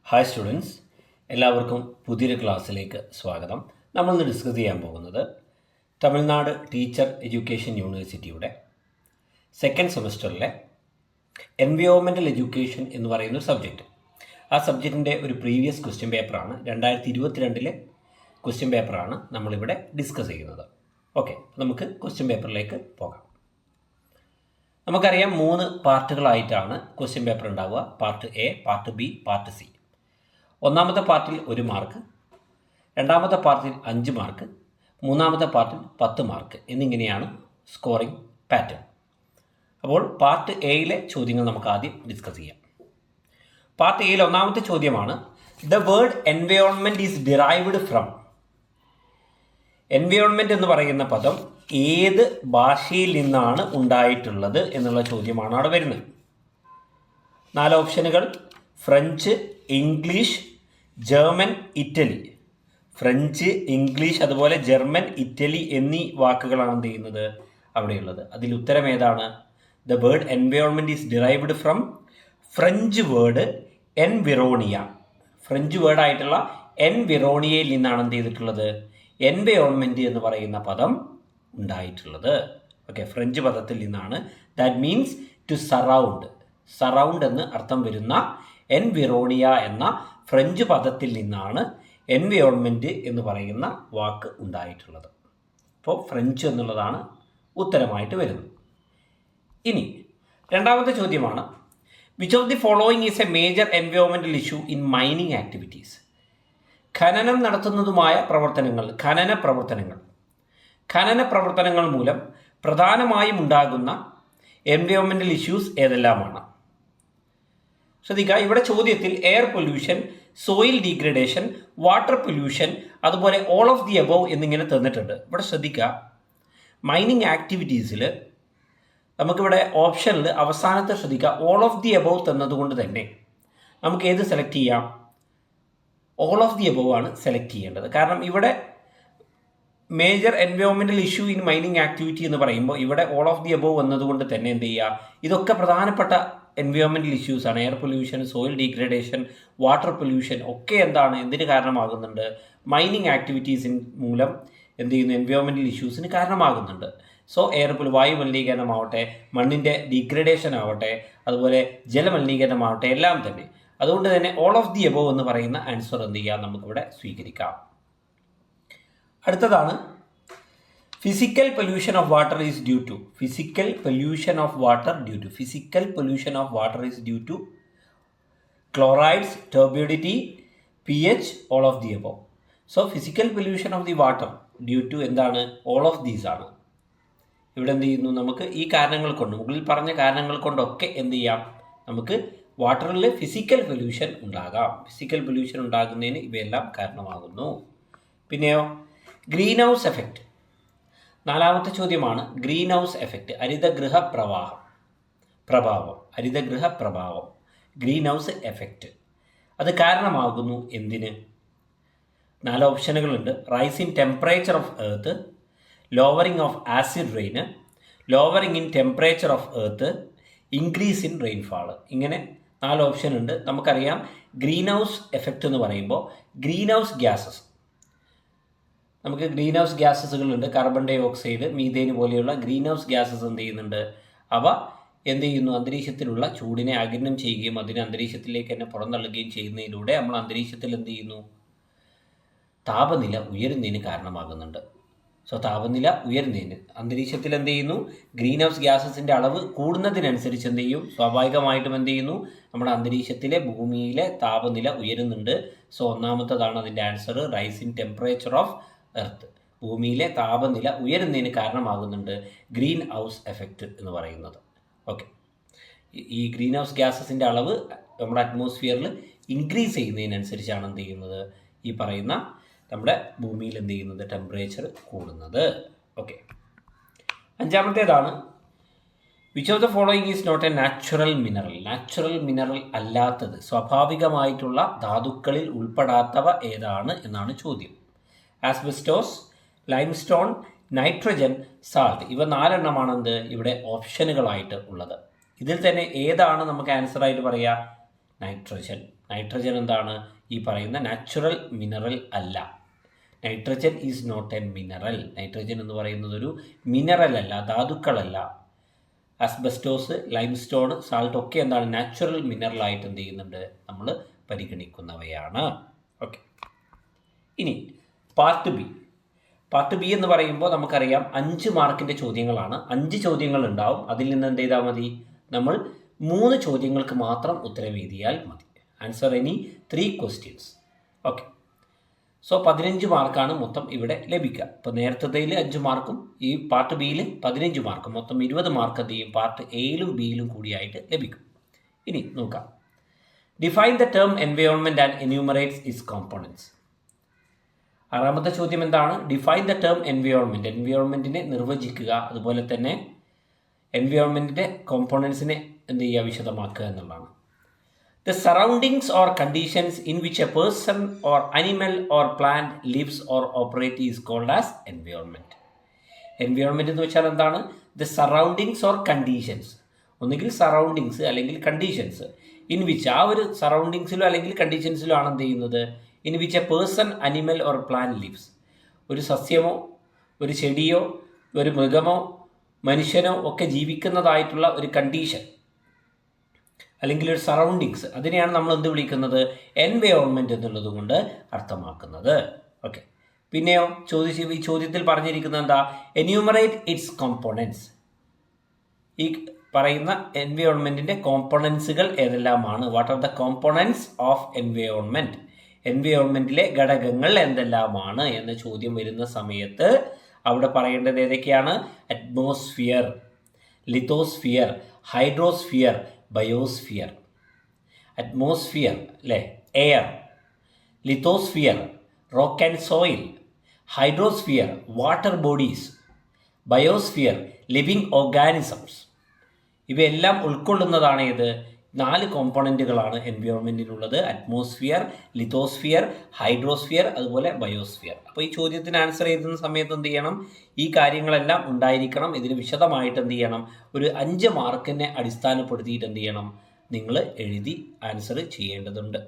Hi students, എല്ലാവർക്കും പുതിയൊരു ക്ലാസ്സിലേക്ക് സ്വാഗതം. നമ്മളിന്ന് ഡിസ്കസ് ചെയ്യാൻ പോകുന്നത് തമിഴ്നാട് ടീച്ചർ എഡ്യൂക്കേഷൻ യൂണിവേഴ്സിറ്റിയുടെ സെക്കൻഡ് സെമസ്റ്ററിലെ എൻവയോൺമെൻറ്റൽ എഡ്യൂക്കേഷൻ എന്ന് പറയുന്ന ഒരു സബ്ജക്റ്റ്. ആ സബ്ജക്റ്റിൻ്റെ ഒരു പ്രീവിയസ് ക്വസ്റ്റ്യൻ പേപ്പറാണ്, 2022 ക്വസ്റ്റ്യൻ പേപ്പറാണ് നമ്മളിവിടെ ഡിസ്കസ് ചെയ്യുന്നത്. ഓക്കെ, നമുക്ക് ക്വസ്റ്റ്യൻ പേപ്പറിലേക്ക് പോകാം. നമുക്കറിയാം 3 പാർട്ടുകളായിട്ടാണ് ക്വസ്റ്റ്യൻ പേപ്പർ ഉണ്ടാവുക. Part A, part B, part C. ഒന്നാമത്തെ പാർട്ടിൽ 1 മാർക്ക്, രണ്ടാമത്തെ പാർട്ടിൽ 5 മാർക്ക്, മൂന്നാമത്തെ പാർട്ടിൽ 10 മാർക്ക് എന്നിങ്ങനെയാണ് സ്കോറിംഗ് പാറ്റേൺ. അപ്പോൾ പാർട്ട് എയിലെ ചോദ്യങ്ങൾ നമുക്ക് ആദ്യം ഡിസ്കസ് ചെയ്യാം. പാർട്ട് എയിൽ ഒന്നാമത്തെ ചോദ്യമാണ്, the word environment is derived from. Environment എന്ന് പറയുന്ന പദം ഏത് ഭാഷയിൽ നിന്നാണ് ഉണ്ടായിട്ടുള്ളത് എന്നുള്ള ചോദ്യമാണ് അവിടെ വരുന്നത്. 4 ഓപ്ഷനുകൾ: French, English, German, Italy. French, English, അതുപോലെ ജർമ്മൻ, ഇറ്റലി എന്നീ വാക്കുകളാണ് എന്ത് ചെയ്യുന്നത് അവിടെയുള്ളത്. അതിൽ ഉത്തരം ഏതാണ്? The word environment is derived from French word എൻവിറോണിയ. ഫ്രഞ്ച് വേർഡായിട്ടുള്ള എൻവിറോണിയയിൽ നിന്നാണ് എന്ത് ചെയ്തിട്ടുള്ളത് എൻവയോൺമെൻറ്റ് എന്ന് പറയുന്ന പദം ഉണ്ടായിട്ടുള്ളത്. ഓക്കെ, ഫ്രഞ്ച് പദത്തിൽ നിന്നാണ്. That means to surround. Surround എന്ന് അർത്ഥം വരുന്ന എൻവിറോണിയ എന്ന ഫ്രഞ്ച് പദത്തിൽ നിന്നാണ് എൻവയോൺമെൻറ്റ് എന്ന് പറയുന്ന വാക്ക് ഉണ്ടായിട്ടുള്ളത്. അപ്പോൾ ഫ്രഞ്ച് എന്നുള്ളതാണ് ഉത്തരമായിട്ട് വരുന്നത്. ഇനി രണ്ടാമത്തെ ചോദ്യമാണ്, which of the following is A major environmental issue in mining activities. ഖനനം നടത്തുന്നതുമായ പ്രവർത്തനങ്ങൾ, ഖനന പ്രവർത്തനങ്ങൾ മൂലം പ്രധാനമായും ഉണ്ടാകുന്ന എൻവയോൺമെൻറ്റൽ ഇഷ്യൂസ് ഏതെല്ലാമാണ്? ശ്രദ്ധിക്കുക, ഇവിടെ ചോദ്യത്തിൽ air pollution, soil degradation, water pollution, അതുപോലെ ഓൾ ഓഫ് ദി അബവ് എന്നിങ്ങനെ തന്നിട്ടുണ്ട്. ഇവിടെ ശ്രദ്ധിക്കുക, മൈനിങ് ആക്ടിവിറ്റീസിൽ നമുക്കിവിടെ ഓപ്ഷനിൽ അവസാനത്തെ ശ്രദ്ധിക്കുക, ഓൾ ഓഫ് ദി അബവ് തന്നതുകൊണ്ട് തന്നെ നമുക്ക് ഏത് സെലക്ട് ചെയ്യാം? ഓൾ ഓഫ് ദി അബവ് ആണ് സെലക്ട് ചെയ്യേണ്ടത്. കാരണം ഇവിടെ major environmental issue in mining activity എന്ന് പറയുമ്പോൾ ഇവിടെ ഓൾ ഓഫ് ദി അബവ് വന്നതുകൊണ്ട് തന്നെ എന്ത് ചെയ്യുക, ഇതൊക്കെ പ്രധാനപ്പെട്ട എൻവയോൺമെൻറ്റൽ ഇഷ്യൂസ് ആണ്. Air pollution, soil degradation, water pollution ഒക്കെ എന്തിന് കാരണമാകുന്നുണ്ട്? മൈനിങ് ആക്ടിവിറ്റീസിന് മൂലം എന്ത് ചെയ്യുന്നു എൻവയോൺമെൻറ്റൽ ഇഷ്യൂസിന് കാരണമാകുന്നുണ്ട്. സോ വായു മലിനീകരണമാവട്ടെ, മണ്ണിൻ്റെ ഡീഗ്രഡേഷൻ ആവട്ടെ, അതുപോലെ ജലമലിനീകരണമാവട്ടെ, എല്ലാം തന്നെ. അതുകൊണ്ട് തന്നെ ഓൾ ഓഫ് ദി എബോവ് എന്ന് പറയുന്ന ആൻസർ എന്ത് ചെയ്യാം, നമുക്കിവിടെ സ്വീകരിക്കാം. അടുത്തതാണ്, physical pollution of water is due to. Physical pollution of water is due to chlorides, turbidity, pH, all of the above. So physical pollution of the water due to എന്താണ്? All of these ആണ്. ഇവിടെ എന്ത് ചെയ്യുന്നു, നമുക്ക് ഈ കാരണങ്ങൾ കൊണ്ട്, മുകളിൽ പറഞ്ഞ കാരണങ്ങൾ കൊണ്ടൊക്കെ എന്ത് ചെയ്യാം, നമുക്ക് വാട്ടറിൽ ഫിസിക്കൽ പൊല്യൂഷൻ ഉണ്ടാകാം. ഫിസിക്കൽ പൊല്യൂഷൻ ഉണ്ടാകുന്നതിന് ഇവയെല്ലാം കാരണമാകുന്നു. പിന്നെയോ ഗ്രീൻ ഹൗസ് എഫക്റ്റ്. 4ാമത്തെ ചോദ്യമാണ്, ഗ്രീൻ ഹൗസ് എഫക്റ്റ്, ഹരിതഗൃഹ പ്രഭാവം, ഗ്രീൻ ഹൗസ് എഫക്റ്റ് അത് കാരണമാകുന്നു എന്തിന്? 4 ഓപ്ഷനുകളുണ്ട്: rise in temperature of earth, lowering of acid rain, lowering in temperature of earth, increase in rainfall. ഇങ്ങനെ 4 ഓപ്ഷൻ ഉണ്ട്. നമുക്കറിയാം ഗ്രീൻ ഹൗസ് എഫക്റ്റ് എന്ന് പറയുമ്പോൾ ഗ്രീൻ ഹൗസ് ഗ്യാസസ്, നമുക്ക് ഗ്രീൻ ഹൗസ് ഗ്യാസസുകളുണ്ട്. കാർബൺ ഡൈ ഓക്സൈഡ്, മീഥേൻ പോലെയുള്ള ഗ്രീൻ ഹൗസ് ഗ്യാസസ് എന്ത് ചെയ്യുന്നുണ്ട്, അവ എന്ത് ചെയ്യുന്നു, അന്തരീക്ഷത്തിലുള്ള ചൂടിനെ ആഗിരണം ചെയ്യുകയും അതിനെ അന്തരീക്ഷത്തിലേക്ക് തന്നെ പുറന്തള്ളുകയും ചെയ്യുന്നതിലൂടെ നമ്മൾ അന്തരീക്ഷത്തിൽ എന്ത് ചെയ്യുന്നു, താപനില ഉയരുന്നതിന് കാരണമാകുന്നുണ്ട്. സോ താപനില ഉയരുന്നതിന് അന്തരീക്ഷത്തിൽ എന്ത് ചെയ്യുന്നു, ഗ്രീൻ ഹൗസ് ഗ്യാസസിൻ്റെ അളവ് കൂടുന്നതിനനുസരിച്ച് എന്ത് ചെയ്യും, സ്വാഭാവികമായിട്ടും എന്ത് ചെയ്യുന്നു, നമ്മുടെ അന്തരീക്ഷത്തിലെ ഭൂമിയിലെ താപനില ഉയരുന്നുണ്ട്. സോ ഒന്നാമത്തതാണ് അതിൻ്റെ answer, rice in temperature of earth. ഭൂമിയിലെ താപനില ഉയരുന്നതിന് കാരണമാകുന്നുണ്ട് ഗ്രീൻ ഹൗസ് എഫക്റ്റ് എന്ന് പറയുന്നത്. ഓക്കെ, ഈ ഗ്രീൻ ഹൗസ് ഗ്യാസസിൻ്റെ അളവ് നമ്മുടെ അറ്റ്മോസ്ഫിയറിൽ ഇൻക്രീസ് ചെയ്യുന്നതിനനുസരിച്ചാണ് എന്ത് ചെയ്യുന്നത്, ഈ പറയുന്ന നമ്മുടെ ഭൂമിയിൽ എന്ത് ചെയ്യുന്നത്, ടെമ്പറേച്ചർ കൂടുന്നത്. ഓക്കെ, 5ാമത്തേതാണ്, which of the following is not a natural mineral അല്ലാത്തത്, സ്വാഭാവികമായിട്ടുള്ള ധാതുക്കളിൽ ഉൾപ്പെടാത്തവ ഏതാണ് എന്നാണ് ചോദ്യം. Asbestos, limestone, nitrogen, salt. ഇവ 4 എണ്ണമാണ് ഇവിടെ ഓപ്ഷനുകളായിട്ട് ഉള്ളത്. ഇതിൽ തന്നെ ഏതാണ് നമുക്ക് ആൻസറായിട്ട് പറയുക? നൈട്രജൻ. നൈട്രജൻ എന്താണ്? ഈ പറയുന്ന നാച്ചുറൽ മിനറൽ അല്ല. Nitrogen is not a mineral. Nitrogen എന്ന് പറയുന്നത് ഒരു മിനറൽ അല്ല, ധാതുക്കളല്ല. ആസ്ബസ്റ്റോസ്, ലൈംസ്റ്റോൺ, സാൾട്ട് ഒക്കെ എന്താണ്? നാച്ചുറൽ മിനറലായിട്ട് എന്ത് ചെയ്യുന്നുണ്ട്? നമ്മൾ പരിഗണിക്കുന്നവയാണ്. ഓക്കെ, ഇനി പാർട്ട് ബി. പാർട്ട് ബി എന്ന് പറയുമ്പോൾ നമുക്കറിയാം 5 മാർക്കിൻ്റെ ചോദ്യങ്ങളാണ്. 5 ചോദ്യങ്ങൾ ഉണ്ടാവും. അതിൽ നിന്ന് എന്ത് ചെയ്താൽ മതി? നമ്മൾ 3 ചോദ്യങ്ങൾക്ക് മാത്രം ഉത്തരം എഴുതിയാൽ മതി. Answer any 3 questions. Okay, so 15 മാർക്കാണ് മൊത്തം ഇവിടെ ലഭിക്കുക. ഇപ്പോൾ നേരത്തേതിൽ 5 മാർക്കും ഈ പാർട്ട് ബിയിൽ 15 മാർക്കും, മൊത്തം 20 മാർക്ക് എന്ത് ചെയ്യും? പാർട്ട് എയിലും ബിയിലും കൂടിയായിട്ട് ലഭിക്കും. ഇനി നോക്കാം. Define the term environment and enumerates its components. 6ാമത്തെ ചോദ്യം എന്താണ്? Define the term environment. എൻവയോൺമെൻറ്റിനെ നിർവചിക്കുക, അതുപോലെ തന്നെ എൻവയോൺമെൻറ്റിൻ്റെ കോമ്പോണൻസിനെ എന്ത് ചെയ്യുക? വിശദമാക്കുക എന്നുള്ളതാണ്. The surroundings or conditions in which a person or animal or plant lives or operates is called as environment. Environment എന്ന് വെച്ചാൽ എന്താണ്? The surroundings or conditions. ഒന്നുകിൽ സറൗണ്ടിങ്സ് അല്ലെങ്കിൽ കണ്ടീഷൻസ്. ഇൻ വിച്ച് ആ ഒരു സറൗണ്ടിങ്സിലോ അല്ലെങ്കിൽ കണ്ടീഷൻസിലോ ആണ് എന്ത് ചെയ്യുന്നത്? In which A person, animal or plant lives. ഒരു സസ്യമോ ഒരു ചെടിയോ ഒരു മൃഗമോ മനുഷ്യനോ ഒക്കെ ജീവിക്കുന്നതായിട്ടുള്ള ഒരു കണ്ടീഷൻ അല്ലെങ്കിൽ ഒരു സറൗണ്ടിങ്സ്, അതിനെയാണ് നമ്മൾ എന്ത് വിളിക്കുന്നത്? എൻവയോൺമെൻറ്റ് എന്നുള്ളത് കൊണ്ട് അർത്ഥമാക്കുന്നത്. ഓക്കെ, പിന്നെയോ ഈ ചോദ്യത്തിൽ പറഞ്ഞിരിക്കുന്നത് എന്താ? Enumerate its components. ഈ പറയുന്ന എൻവയോൺമെൻറ്റിൻ്റെ കോമ്പോണൻസുകൾ ഏതെല്ലാമാണ്? What are the components of environment? എൻവയോൺമെൻറ്റിലെ ഘടകങ്ങൾ എന്തെല്ലാമാണ് എന്ന ചോദ്യം വരുന്ന സമയത്ത് അവിടെ പറയേണ്ടത് ഏതൊക്കെയാണ്? Atmosphere, lithosphere, hydrosphere, biosphere. Atmosphere അല്ലേ? Air. Lithosphere rock and soil. Hydrosphere water bodies. Biosphere living organisms. ഇവയെല്ലാം ഉൾക്കൊള്ളുന്നതാണ് ഏത്? 4 കോമ്പോണൻറ്റുകളാണ് എൻവയോൺമെൻറ്റിനുള്ളത്. അറ്റ്മോസ്ഫിയർ, ലിത്തോസ്ഫിയർ, ഹൈഡ്രോസ്ഫിയർ, അതുപോലെ ബയോസ്ഫിയർ. അപ്പോൾ ഈ ചോദ്യത്തിന് ആൻസർ എഴുതുന്ന സമയത്ത് എന്ത് ചെയ്യണം? ഈ കാര്യങ്ങളെല്ലാം ഉണ്ടായിരിക്കണം. ഇതിന് വിശദമായിട്ട് എന്ത് ചെയ്യണം? ഒരു 5 മാർക്കിനെ അടിസ്ഥാനപ്പെടുത്തിയിട്ട് എന്ത് ചെയ്യണം? നിങ്ങൾ എഴുതി ആൻസർ ചെയ്യേണ്ടതുണ്ട്.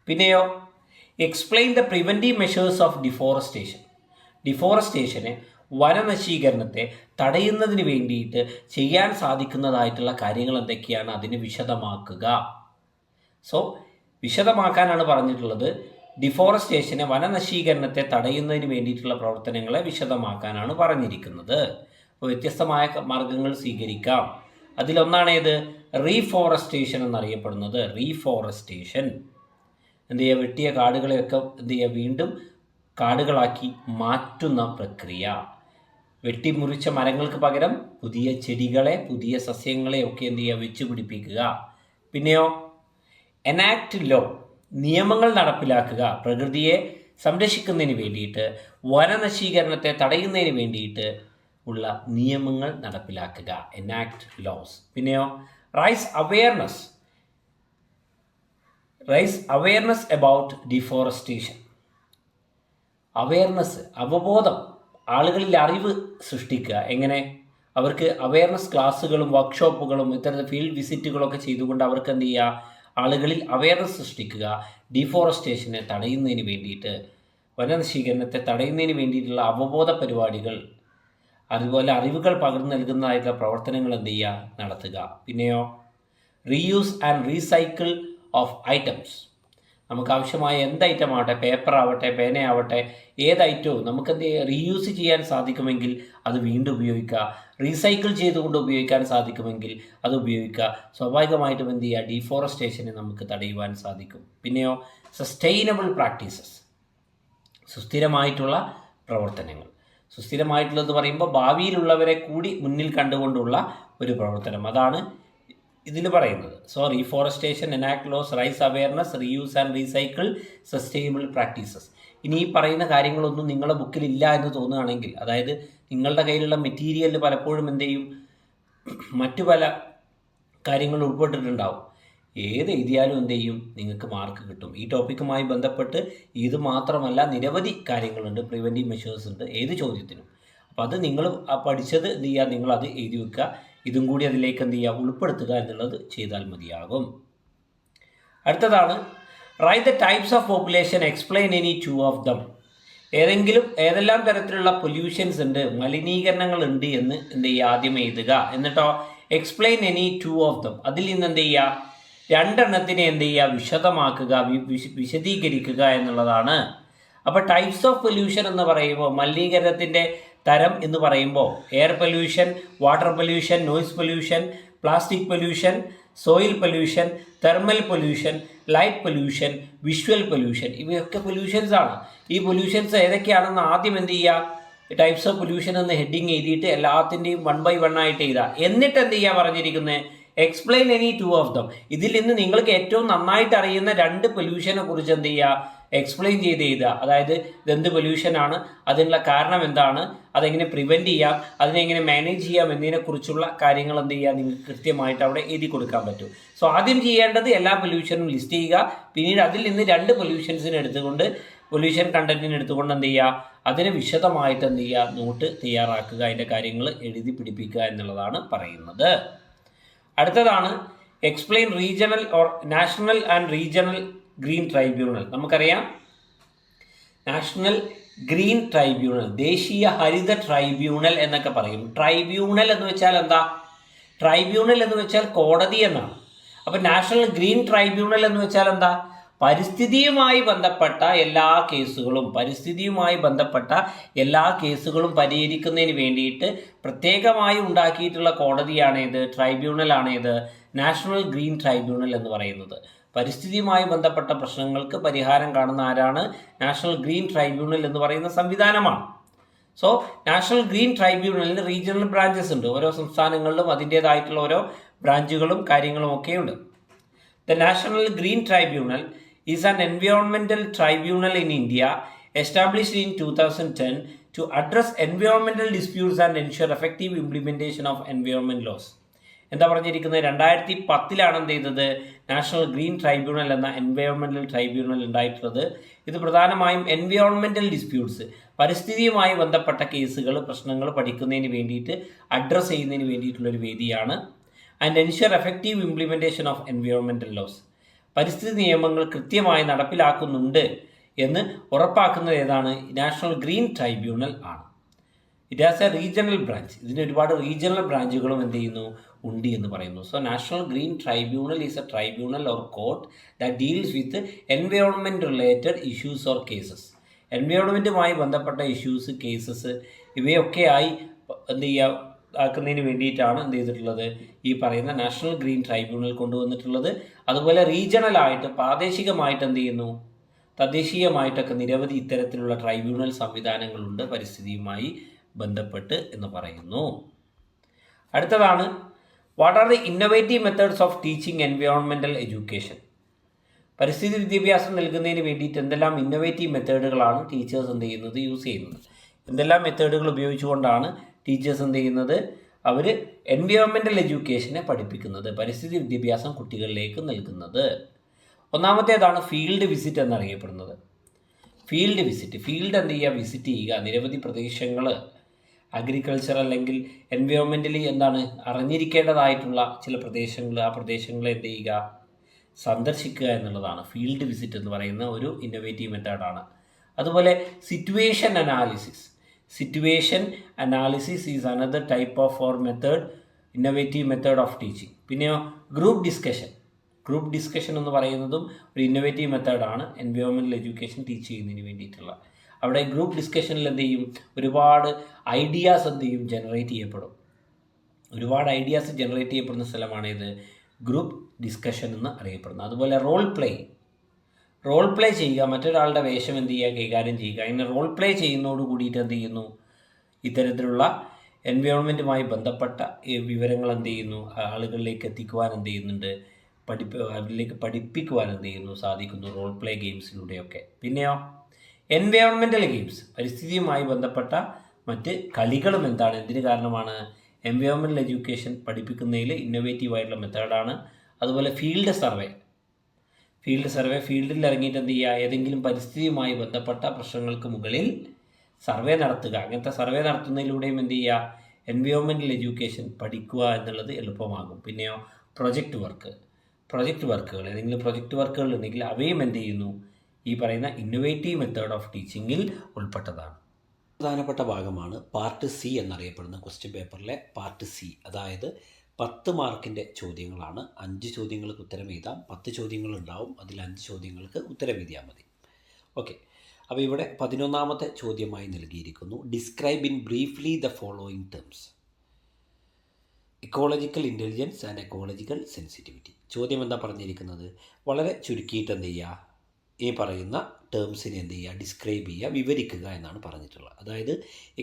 പിന്നെയോ explain the preventive measures of deforestation. ഡിഫോറസ്റ്റേഷനെ, വനനശീകരണത്തെ തടയുന്നതിന് വേണ്ടിയിട്ട് ചെയ്യാൻ സാധിക്കുന്നതായിട്ടുള്ള കാര്യങ്ങൾ എന്തൊക്കെയാണ്? അതിന് വിശദമാക്കുക. സോ വിശദമാക്കാനാണ് പറഞ്ഞിട്ടുള്ളത്. ഡിഫോറസ്റ്റേഷനെ, വനനശീകരണത്തെ തടയുന്നതിന് വേണ്ടിയിട്ടുള്ള പ്രവർത്തനങ്ങളെ വിശദമാക്കാനാണ് പറഞ്ഞിരിക്കുന്നത്. അപ്പോൾ വ്യത്യസ്തമായ മാർഗങ്ങൾ സ്വീകരിക്കാം. അതിലൊന്നാണേത്? റീഫോറസ്റ്റേഷൻ എന്നറിയപ്പെടുന്നത്. റീഫോറസ്റ്റേഷൻ എന്ത് ചെയ്യുക? വെട്ടിയ കാടുകളെയൊക്കെ എന്ത് ചെയ്യുക? വീണ്ടും കാടുകളാക്കി മാറ്റുന്ന പ്രക്രിയ. വെട്ടിമുറിച്ച മരങ്ങൾക്ക് പകരം പുതിയ ചെടികളെ, പുതിയ സസ്യങ്ങളെ ഒക്കെ എന്ത് ചെയ്യുക? വെച്ച് പിടിപ്പിക്കുക. പിന്നെയോ എനാക്ട് ലോ, നിയമങ്ങൾ നടപ്പിലാക്കുക. പ്രകൃതിയെ സംരക്ഷിക്കുന്നതിന് വേണ്ടിയിട്ട്, വനനശീകരണത്തെ തടയുന്നതിന് വേണ്ടിയിട്ട് ഉള്ള നിയമങ്ങൾ നടപ്പിലാക്കുക. Enact laws. പിന്നെയോ raise awareness about deforestation. Awareness, അവബോധം, ആളുകളിൽ അറിവ് സൃഷ്ടിക്കുക. എങ്ങനെ? അവർക്ക് അവയർനെസ് ക്ലാസ്സുകളും വർക്ക്ഷോപ്പുകളും ഇത്തരത്തിൽ ഫീൽഡ് വിസിറ്റുകളൊക്കെ ചെയ്തുകൊണ്ട് അവർക്ക് എന്ത് ചെയ്യുക? ആളുകളിൽ അവയർനെസ് സൃഷ്ടിക്കുക. ഡിഫോറസ്റ്റേഷനെ തടയുന്നതിന് വേണ്ടിയിട്ട്, വനനശീകരണത്തെ തടയുന്നതിന് വേണ്ടിയിട്ടുള്ള അവബോധ പരിപാടികൾ, അതുപോലെ അറിവുകൾ പകർന്നു നൽകുന്നതായിട്ടുള്ള പ്രവർത്തനങ്ങൾ എന്ത് ചെയ്യുക? നടത്തുക. പിന്നെയോ reuse and recycle of items. നമുക്ക് ആവശ്യമായ എന്ത് ഐറ്റം ആവട്ടെ, പേപ്പർ ആവട്ടെ, പേനയാവട്ടെ, ഏത് ഐറ്റവും നമുക്ക് എന്ത് ചെയ്യുക? റീയൂസ് ചെയ്യാൻ സാധിക്കുമെങ്കിൽ അത് വീണ്ടും ഉപയോഗിക്കുക. റീസൈക്കിൾ ചെയ്തുകൊണ്ട് ഉപയോഗിക്കാൻ സാധിക്കുമെങ്കിൽ അത് ഉപയോഗിക്കുക. സ്വാഭാവികമായിട്ടും എന്ത് ചെയ്യുക? ഡീഫോറസ്റ്റേഷനെ നമുക്ക് തടയുവാൻ സാധിക്കും. പിന്നെയോ സസ്റ്റൈനബിൾ പ്രാക്ടീസസ്, സുസ്ഥിരമായിട്ടുള്ള പ്രവർത്തനങ്ങൾ. സുസ്ഥിരമായിട്ടുള്ളതെന്ന് പറയുമ്പോൾ ഭാവിയിലുള്ളവരെ കൂടി മുന്നിൽ കണ്ടുകൊണ്ടുള്ള ഒരു പ്രവർത്തനം, അതാണ് ഇതിൽ പറയുന്നത്. So reforestation, enact laws, raise awareness, reuse and recycle, sustainable practices. ഇനി ഈ പറയുന്ന കാര്യങ്ങളൊന്നും നിങ്ങളുടെ ബുക്കിലില്ല എന്ന് തോന്നുകയാണെങ്കിൽ, അതായത് നിങ്ങളുടെ കയ്യിലുള്ള മെറ്റീരിയലിൽ പലപ്പോഴും എന്ത് ചെയ്യും? മറ്റു പല കാര്യങ്ങൾ ഉൾപ്പെട്ടിട്ടുണ്ടാവും. ഏത് എഴുതിയാലും എന്ത് ചെയ്യും? നിങ്ങൾക്ക് മാർക്ക് കിട്ടും. ഈ ടോപ്പിക്കുമായി ബന്ധപ്പെട്ട് ഇത് മാത്രമല്ല നിരവധി കാര്യങ്ങളുണ്ട്, പ്രിവെൻറ്റീവ് മെഷേഴ്സ് ഉണ്ട് ഏത് ചോദ്യത്തിനും. അപ്പോൾ അത് നിങ്ങൾ പഠിച്ചത് എന്ത് ചെയ്യുക? നിങ്ങളത് എഴുതി വെക്കുക. ഇതും കൂടി അതിലേക്ക് എന്ത് ചെയ്യുക? ഉൾപ്പെടുത്തുക എന്നുള്ളത് ചെയ്താൽ മതിയാകും. അടുത്തതാണ് write the types of population, explain any two of them. ഏതെല്ലാം തരത്തിലുള്ള പൊല്യൂഷൻസ് ഉണ്ട്, മലിനീകരണങ്ങൾ ഉണ്ട് എന്ന് എന്ത് ചെയ്യുക, ആദ്യം എഴുതുക. എന്നിട്ടോ explain any two of them, അതിൽ നിന്ന് എന്ത് ചെയ്യുക, രണ്ടെണ്ണത്തിനെ എന്ത് ചെയ്യുക, വിശദമാക്കുക, വിശദീകരിക്കുക എന്നുള്ളതാണ്. അപ്പോൾ ടൈപ്സ് ഓഫ് പൊല്യൂഷൻ എന്ന് പറയുമ്പോൾ, മലിനീകരണത്തിൻ്റെ തരം എന്ന് പറയുമ്പോൾ air pollution, water pollution, noise pollution, plastic pollution, soil pollution, thermal pollution, light pollution, visual pollution, ഇവയൊക്കെ പൊല്യൂഷൻസ് ആണ്. ഈ പൊല്യൂഷൻസ് ഏതൊക്കെയാണെന്ന് ആദ്യം എന്ത് ചെയ്യുക, ടൈപ്സ് ഓഫ് പൊല്യൂഷൻ എന്ന് ഹെഡിങ് എഴുതിയിട്ട് എല്ലാത്തിൻ്റെയും 1 by 1 ആയിട്ട് എഴുതുക. എന്നിട്ട് എന്ത് ചെയ്യുക പറഞ്ഞിരിക്കുന്നത്, explain any two of them. ഇതിൽ നിന്ന് നിങ്ങൾക്ക് ഏറ്റവും നന്നായിട്ട് അറിയുന്ന 2 പൊല്യൂഷനെ കുറിച്ച് എന്ത് ചെയ്യുക, എക്സ്പ്ലെയിൻ ചെയ്ത് എഴുതുക. അതായത് ഇതെന്ത് പൊല്യൂഷനാണ്, അതിനുള്ള കാരണം എന്താണ്, അതെങ്ങനെ പ്രിവെൻറ്റ് ചെയ്യാം, അതിനെങ്ങനെ മാനേജ് ചെയ്യാം എന്നതിനെക്കുറിച്ചുള്ള കാര്യങ്ങൾ എന്ത് ചെയ്യുക, നിങ്ങൾക്ക് കൃത്യമായിട്ട് അവിടെ എഴുതി കൊടുക്കാൻ പറ്റും. സോ ആദ്യം ചെയ്യേണ്ടത് എല്ലാ പൊല്യൂഷനും ലിസ്റ്റ് ചെയ്യുക. പിന്നീട് അതിൽ നിന്ന് 2 പൊല്യൂഷൻസിനെ എടുത്തുകൊണ്ട്, പൊല്യൂഷൻ കണ്ടന്റിന് എടുത്തുകൊണ്ട് എന്ത് ചെയ്യുക, അതിനെ വിശദമായിട്ട് എന്ത് ചെയ്യുക, നോട്ട് തയ്യാറാക്കുക, അതിൻ്റെ കാര്യങ്ങൾ എഴുതി പിടിപ്പിക്കുക എന്നുള്ളതാണ് പറയുന്നത്. അടുത്തതാണ് explain regional or national and regional green tribunal. നമുക്കറിയാം നാഷണൽ ഗ്രീൻ ട്രൈബ്യൂണൽ, ദേശീയ ഹരിത ട്രൈബ്യൂണൽ എന്നൊക്കെ പറയും. ട്രൈബ്യൂണൽ എന്ന് വെച്ചാൽ എന്താ, ട്രൈബ്യൂണൽ എന്ന് വെച്ചാൽ കോടതി എന്നാണ്. അപ്പോൾ നാഷണൽ ഗ്രീൻ ട്രൈബ്യൂണൽ എന്ന് വെച്ചാൽ എന്താ, പരിസ്ഥിതിയുമായി ബന്ധപ്പെട്ട എല്ലാ കേസുകളും പരിഹരിക്കുന്നതിന് വേണ്ടിയിട്ട് പ്രത്യേകമായി ഉണ്ടാക്കിയിട്ടുള്ള കോടതിയാണേത്, ട്രൈബ്യൂണലാണേത്, നാഷണൽ ഗ്രീൻ ട്രൈബ്യൂണൽ എന്ന് പറയുന്നത്. പരിസ്ഥിതിയുമായി ബന്ധപ്പെട്ട പ്രശ്നങ്ങൾക്ക് പരിഹാരം കാണുന്ന ആരാണ്, നാഷണൽ ഗ്രീൻ ട്രൈബ്യൂണൽ എന്ന് പറയുന്ന സംവിധാനമാണ്. സോ നാഷണൽ ഗ്രീൻ ട്രൈബ്യൂണലിന് റീജിയണൽ ബ്രാഞ്ചസ് ഉണ്ട്. ഓരോ സംസ്ഥാനങ്ങളിലും അതിൻ്റേതായിട്ടുള്ള ഓരോ ബ്രാഞ്ചുകളും കാര്യങ്ങളും ഒക്കെയുണ്ട്. The national green tribunal is an environmental tribunal in India established in 2010 to address environmental disputes and ensure effective implementation of environment laws. എന്താ പറഞ്ഞിരിക്കുന്നത്, 2010 എന്ത് ചെയ്തത്, നാഷണൽ ഗ്രീൻ ട്രൈബ്യൂണൽ എന്ന എൻവയോൺമെൻറ്റൽ ട്രൈബ്യൂണൽ ഉണ്ടായിട്ടുള്ളത്. ഇത് പ്രധാനമായും എൻവയോൺമെൻറ്റൽ ഡിസ്പ്യൂട്ട്സ്, പരിസ്ഥിതിയുമായി ബന്ധപ്പെട്ട കേസുകൾ, പ്രശ്നങ്ങൾ പഠിക്കുന്നതിന് വേണ്ടിയിട്ട്, അഡ്രസ്സ് ചെയ്യുന്നതിന് വേണ്ടിയിട്ടുള്ളൊരു വേദിയാണ്. And ensure effective implementation of environmental laws, പരിസ്ഥിതി നിയമങ്ങൾ കൃത്യമായി നടപ്പിലാക്കുന്നുണ്ട് എന്ന് ഉറപ്പാക്കുന്നത് ഏതാണ്, നാഷണൽ ഗ്രീൻ ട്രൈബ്യൂണൽ ആണ്. It has a regional branch, ഇതിന് ഒരുപാട് റീജിയണൽ ബ്രാഞ്ചുകളും എന്ത് ചെയ്യുന്നു, ഉണ്ട് എന്ന് പറയുന്നു. So national green tribunal is a tribunal or court that deals with environment related issues or cases. എൻവയോൺമെൻറ്റുമായി ബന്ധപ്പെട്ട ഇഷ്യൂസ്, കേസസ് ഇവയൊക്കെയായി എന്ത് ചെയ്യുക, ആക്കുന്നതിന് വേണ്ടിയിട്ടാണ് എന്ത് ചെയ്തിട്ടുള്ളത്, ഈ പറയുന്ന നാഷണൽ ഗ്രീൻ ട്രൈബ്യൂണൽ കൊണ്ടുവന്നിട്ടുള്ളത്. അതുപോലെ റീജിയണലായിട്ട്, പ്രാദേശികമായിട്ട് എന്ത് ചെയ്യുന്നു, തദ്ദേശീയമായിട്ടൊക്കെ നിരവധി ഇത്തരത്തിലുള്ള ട്രൈബ്യൂണൽ സംവിധാനങ്ങളുണ്ട് പരിസ്ഥിതിയുമായി ബന്ധപ്പെട്ട് എന്ന് പറയുന്നു. അടുത്തതാണ് what are the innovative methods of teaching environmental education. പരിസ്ഥിതി വിദ്യാഭ്യാസം നൽകുന്നതിന് വേണ്ടിയിട്ട് എന്തെല്ലാം ഇന്നോവേറ്റീവ് മെത്തേഡുകളാണ് ടീച്ചേഴ്സ് എന്ത് ചെയ്യുന്നത്, യൂസ് ചെയ്യുന്നത്. എന്തെല്ലാം മെത്തേഡുകൾ ഉപയോഗിച്ചുകൊണ്ടാണ് ടീച്ചേഴ്സ് എന്ത് ചെയ്യുന്നത്, അവർ എൻവയോൺമെൻറ്റൽ എഡ്യൂക്കേഷനെ പഠിപ്പിക്കുന്നത്, പരിസ്ഥിതി വിദ്യാഭ്യാസം കുട്ടികളിലേക്ക് നൽകുന്നത്. ഒന്നാമത്തേതാണ് ഫീൽഡ് വിസിറ്റ് എന്നറിയപ്പെടുന്നത്. ഫീൽഡ് എന്ത് ചെയ്യുക, വിസിറ്റ് ചെയ്യുക, നിരവധി പ്രദേശങ്ങൾ, അഗ്രികൾച്ചർ അല്ലെങ്കിൽ എൻവയോൺമെൻ്റലി എന്താണ് അറിഞ്ഞിരിക്കേണ്ടതായിട്ടുള്ള ചില പ്രദേശങ്ങൾ, ആ പ്രദേശങ്ങളെ എന്ത് ചെയ്യുക, സന്ദർശിക്കുക എന്നുള്ളതാണ് ഫീൽഡ് വിസിറ്റ് എന്ന് പറയുന്ന ഒരു ഇന്നോവേറ്റീവ് മെത്തേഡാണ്. അതുപോലെ situation analysis is another type of or method, innovative method of teaching. പിന്നെയോ ഗ്രൂപ്പ് ഡിസ്കഷൻ എന്ന് പറയുന്നതും ഒരു ഇന്നോവേറ്റീവ് മെത്തേഡാണ് എൻവയോൺമെൻറ്റൽ എഡ്യൂക്കേഷൻ ടീച്ച് ചെയ്യുന്നതിന് വേണ്ടിയിട്ടുള്ള. അവിടെ ഗ്രൂപ്പ് ഡിസ്കഷനിൽ എന്ത് ചെയ്യും, ഒരുപാട് ഐഡിയാസ് എന്ത് ചെയ്യും, ജനറേറ്റ് ചെയ്യപ്പെടുന്ന സ്ഥലമാണിത് ഗ്രൂപ്പ് ഡിസ്കഷൻ എന്ന് അറിയപ്പെടുന്നത്. അതുപോലെ റോൾ പ്ലേ ചെയ്യുക, മറ്റൊരാളുടെ വേഷം എന്ത് ചെയ്യുക, കൈകാര്യം ചെയ്യുക. അങ്ങനെ റോൾ പ്ലേ ചെയ്യുന്നതോട് കൂടിയിട്ട് എന്ത് ചെയ്യുന്നു, ഇത്തരത്തിലുള്ള എൻവയോൺമെൻറ്റുമായി ബന്ധപ്പെട്ട വിവരങ്ങൾ എന്ത് ചെയ്യുന്നു, ആളുകളിലേക്ക് എത്തിക്കുവാൻ എന്ത് ചെയ്യുന്നുണ്ട്, അവരിലേക്ക് പഠിപ്പിക്കുവാൻ എന്ത് ചെയ്യുന്നു, സാധിക്കുന്നു റോൾ പ്ലേ ഗെയിംസിലൂടെയൊക്കെ. പിന്നെയോ എൻവയോൺമെൻറ്റൽ ഗെയിംസ്, പരിസ്ഥിതിയുമായി ബന്ധപ്പെട്ട മറ്റ് കളികളും എന്താണ്, എന്തിന് കാരണമാണ്, എൻവയോൺമെൻറ്റൽ എഡ്യൂക്കേഷൻ പഠിപ്പിക്കുന്നതിൽ ഇന്നോവേറ്റീവായിട്ടുള്ള മെത്തേഡാണ്. അതുപോലെ ഫീൽഡിൽ ഇറങ്ങിയിട്ട് എന്ത് ചെയ്യുക, ഏതെങ്കിലും പരിസ്ഥിതിയുമായി ബന്ധപ്പെട്ട പ്രശ്നങ്ങൾക്ക് മുകളിൽ സർവേ നടത്തുക. അങ്ങനത്തെ സർവേ നടത്തുന്നതിലൂടെയും എന്ത് ചെയ്യുക, എൻവയോൺമെൻറ്റൽ എഡ്യൂക്കേഷൻ പഠിക്കുക എന്നുള്ളത് എളുപ്പമാകും. പിന്നെയോ പ്രൊജക്റ്റ് പ്രൊജക്റ്റ് വർക്കുകൾ, ഏതെങ്കിലും പ്രൊജക്റ്റ് വർക്കുകൾ ഉണ്ടെങ്കിൽ അവയും എന്ത് ചെയ്യുന്നു, ഈ പറയുന്ന ഇന്നൊവേറ്റീവ് മെത്തേഡ് ഓഫ് ടീച്ചിങ്ങിൽ ഉൾപ്പെട്ടതാണ്. പ്രധാനപ്പെട്ട ഭാഗമാണ് പാർട്ട് സി എന്നറിയപ്പെടുന്ന ക്വസ്റ്റ്യൻ പേപ്പറിലെ പാർട്ട് സി. അതായത് 10 മാർക്കിൻ്റെ ചോദ്യങ്ങളാണ്. 5 ചോദ്യങ്ങൾക്ക് ഉത്തരം എഴുതാം. 10 ചോദ്യങ്ങളുണ്ടാവും, അതിൽ 5 ചോദ്യങ്ങൾക്ക് ഉത്തരം എഴുതിയാൽ മതി. ഓക്കെ, അപ്പോൾ ഇവിടെ 11ാമത്തെ ചോദ്യമായി നൽകിയിരിക്കുന്നു, describe in briefly the following terms. Ecological intelligence and ecological sensitivity. ചോദ്യം എന്താ പറഞ്ഞിരിക്കുന്നത്, വളരെ ചുരുക്കിയിട്ട് എന്ത് ചെയ്യുക, ഈ പറയുന്ന ടേംസിനെ എന്ത് ചെയ്യുക, ഡിസ്ക്രൈബ് ചെയ്യുക, വിവരിക്കുക എന്നാണ് പറഞ്ഞിട്ടുള്ളത്. അതായത്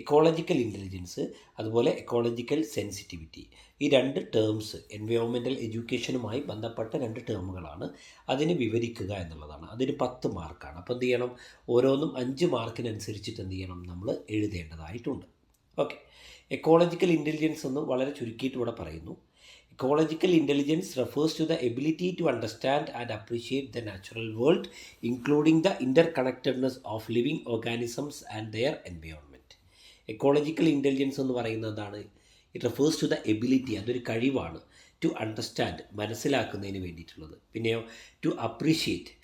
ഇക്കോളജിക്കൽ ഇൻ്റലിജൻസ് അതുപോലെ എക്കോളജിക്കൽ സെൻസിറ്റിവിറ്റി, ഈ 2 ടേംസ് എൻവയോൺമെൻറ്റൽ എഡ്യൂക്കേഷനുമായി ബന്ധപ്പെട്ട 2 ടേമുകളാണ്. അതിനെ വിവരിക്കുക എന്നുള്ളതാണ്. അതിന് 10 മാർക്കാണ്. അപ്പോൾ എന്ത് ചെയ്യണം, ഓരോന്നും 5 മാർക്കിനനുസരിച്ചിട്ട് എന്ത് ചെയ്യണം, നമ്മൾ എഴുതേണ്ടതായിട്ടുണ്ട്. ഓക്കെ, എക്കോളജിക്കൽ ഇൻ്റലിജൻസ് എന്ന് വളരെ ചുരുക്കിയിട്ട് ഇവിടെ പറയുന്നു. Ecological intelligence refers to the ability to understand and appreciate the natural world, including the interconnectedness of living organisms and their environment. Ecological intelligence എന്ന് പറയുന്നതാണ്, it refers to the ability, അതൊരു കഴിവാണ്, to understand, മനസ്സിലാക്കുന്നതിന് വേണ്ടിയിട്ടുള്ളത്. പിന്നെയോ to appreciate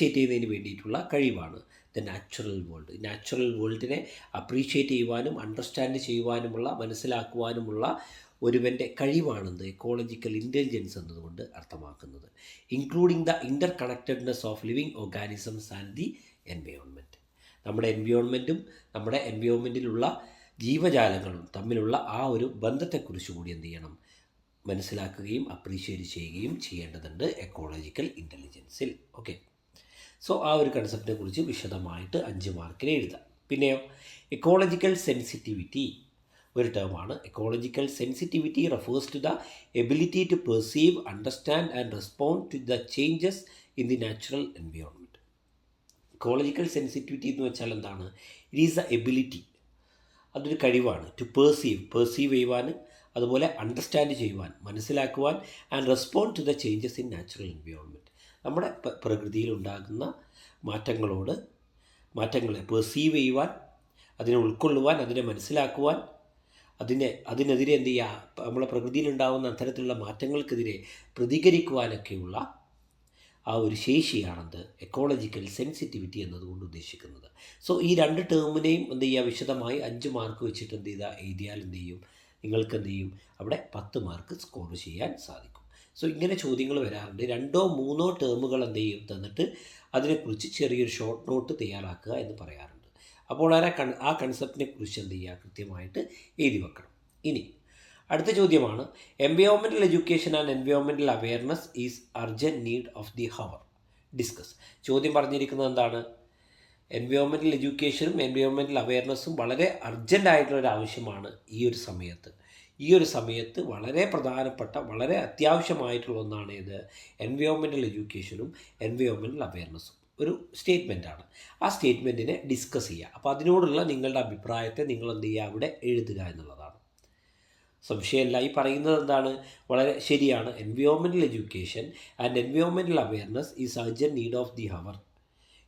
ചെയ്യുന്നതിന് വേണ്ടിയിട്ടുള്ള കഴിവാണ് the natural world. Natural വേൾഡിനെ അപ്രീഷിയേറ്റ് ചെയ്യുവാനും അണ്ടർസ്റ്റാൻഡ് ചെയ്യുവാനുമുള്ള, മനസ്സിലാക്കുവാനുമുള്ള ഒരുവൻ്റെ കഴിവാണെന്ത് എക്കോളജിക്കൽ ഇൻ്റലിജൻസ് എന്നതുകൊണ്ട് അർത്ഥമാക്കുന്നത്. Including the interconnectedness of living organisms and the environment. നമ്മുടെ എൻവയോൺമെൻറ്റും നമ്മുടെ എൻവയോൺമെൻറ്റിലുള്ള ജീവജാലങ്ങളും തമ്മിലുള്ള ആ ഒരു ബന്ധത്തെക്കുറിച്ച് കൂടി എന്ത് ചെയ്യണം, മനസ്സിലാക്കുകയും അപ്രീഷിയേറ്റ് ചെയ്യുകയും ചെയ്യേണ്ടതുണ്ട് എക്കോളജിക്കൽ ഇൻ്റലിജൻസിൽ. ഓക്കെ, സോ ആ ഒരു കൺസെപ്റ്റിനെ കുറിച്ച് വിശദമായിട്ട് 5 മാർക്കിന് എഴുതാം. പിന്നെയോ എക്കോളജിക്കൽ സെൻസിറ്റിവിറ്റി ഒരു ടേമാണ്. Ecological sensitivity refers to the ability to perceive, understand and respond to the changes in the natural environment. Ecological sensitivity എന്ന് വെച്ചാൽ എന്താണ്, ഇറ്റ് ഈസ് ദ എബിലിറ്റി, അതൊരു കഴിവാണ്, ടു പെർസീവ് ചെയ്യുവാൻ, അതുപോലെ അണ്ടർസ്റ്റാൻഡ് ചെയ്യുവാൻ, മനസ്സിലാക്കുവാൻ, and respond to the changes in natural environment. നമ്മുടെ പ്രകൃതിയിലുണ്ടാകുന്ന മാറ്റങ്ങളെ പെർസീവ് ചെയ്യുവാൻ, അതിനെ ഉൾക്കൊള്ളുവാൻ, അതിനെ മനസ്സിലാക്കുവാൻ, അതിനെതിരെ എന്ത് ചെയ്യുക, നമ്മളെ പ്രകൃതിയിലുണ്ടാകുന്ന അത്തരത്തിലുള്ള മാറ്റങ്ങൾക്കെതിരെ പ്രതികരിക്കുവാനൊക്കെയുള്ള ആ ഒരു ശേഷിയാണത് എക്കോളജിക്കൽ സെൻസിറ്റിവിറ്റി എന്നതുകൊണ്ട് ഉദ്ദേശിക്കുന്നത്. സോ ഈ 2 ടേമിനെയും എന്ത് ചെയ്യുക, വിശദമായി 5 മാർക്ക് വെച്ചിട്ട് എന്ത് ചെയ്താൽ എഴുതിയാൽ എന്ത് ചെയ്യും, നിങ്ങൾക്ക് എന്ത് ചെയ്യും, അവിടെ 10 മാർക്ക് സ്കോർ ചെയ്യാൻ സാധിക്കും. സോ ഇങ്ങനെ ചോദ്യങ്ങൾ വരാറുണ്ട്. 2-3 ടേമുകൾ എന്ത് ചെയ്യും തന്നിട്ട് അതിനെക്കുറിച്ച് ചെറിയൊരു ഷോർട്ട് നോട്ട് തയ്യാറാക്കുക എന്ന് പറയാറുണ്ട്. അപ്പോൾ ആ കൺസെപ്റ്റിനെ കുറിച്ച് എന്ത് ചെയ്യുക, കൃത്യമായിട്ട് എഴുതി വെക്കണം. ഇനി അടുത്ത ചോദ്യമാണ്, environmental education and environmental awareness is urgent need of the hour. Discuss. ചോദ്യം പറഞ്ഞിരിക്കുന്നത് എന്താണ്, എൻവയോൺമെൻറ്റൽ എഡ്യൂക്കേഷനും എൻവയോൺമെൻറ്റൽ അവെയർനെസ്സും വളരെ അർജൻറ്റായിട്ടുള്ളൊരു ആവശ്യമാണ് ഈ ഒരു സമയത്ത് വളരെ പ്രധാനപ്പെട്ട, വളരെ അത്യാവശ്യമായിട്ടുള്ള ഒന്നാണ് ഇത് എൻവയോൺമെൻറ്റൽ എഡ്യൂക്കേഷനും എൻവയോൺമെൻറ്റൽ അവെയർനെസ്സും. ഒരു സ്റ്റേറ്റ്മെൻറ്റാണ്. ആ സ്റ്റേറ്റ്മെൻറ്റിനെ ഡിസ്കസ് ചെയ്യുക. അപ്പോൾ അതിനോടുള്ള നിങ്ങളുടെ അഭിപ്രായത്തെ നിങ്ങൾ എന്ത് ചെയ്യുക, അവിടെ എഴുതുക എന്നുള്ളതാണ്. സംശയമല്ല, ഈ പറയുന്നത് എന്താണ്, വളരെ ശരിയാണ്. Environmental education and environmental awareness is urgent need of the hour.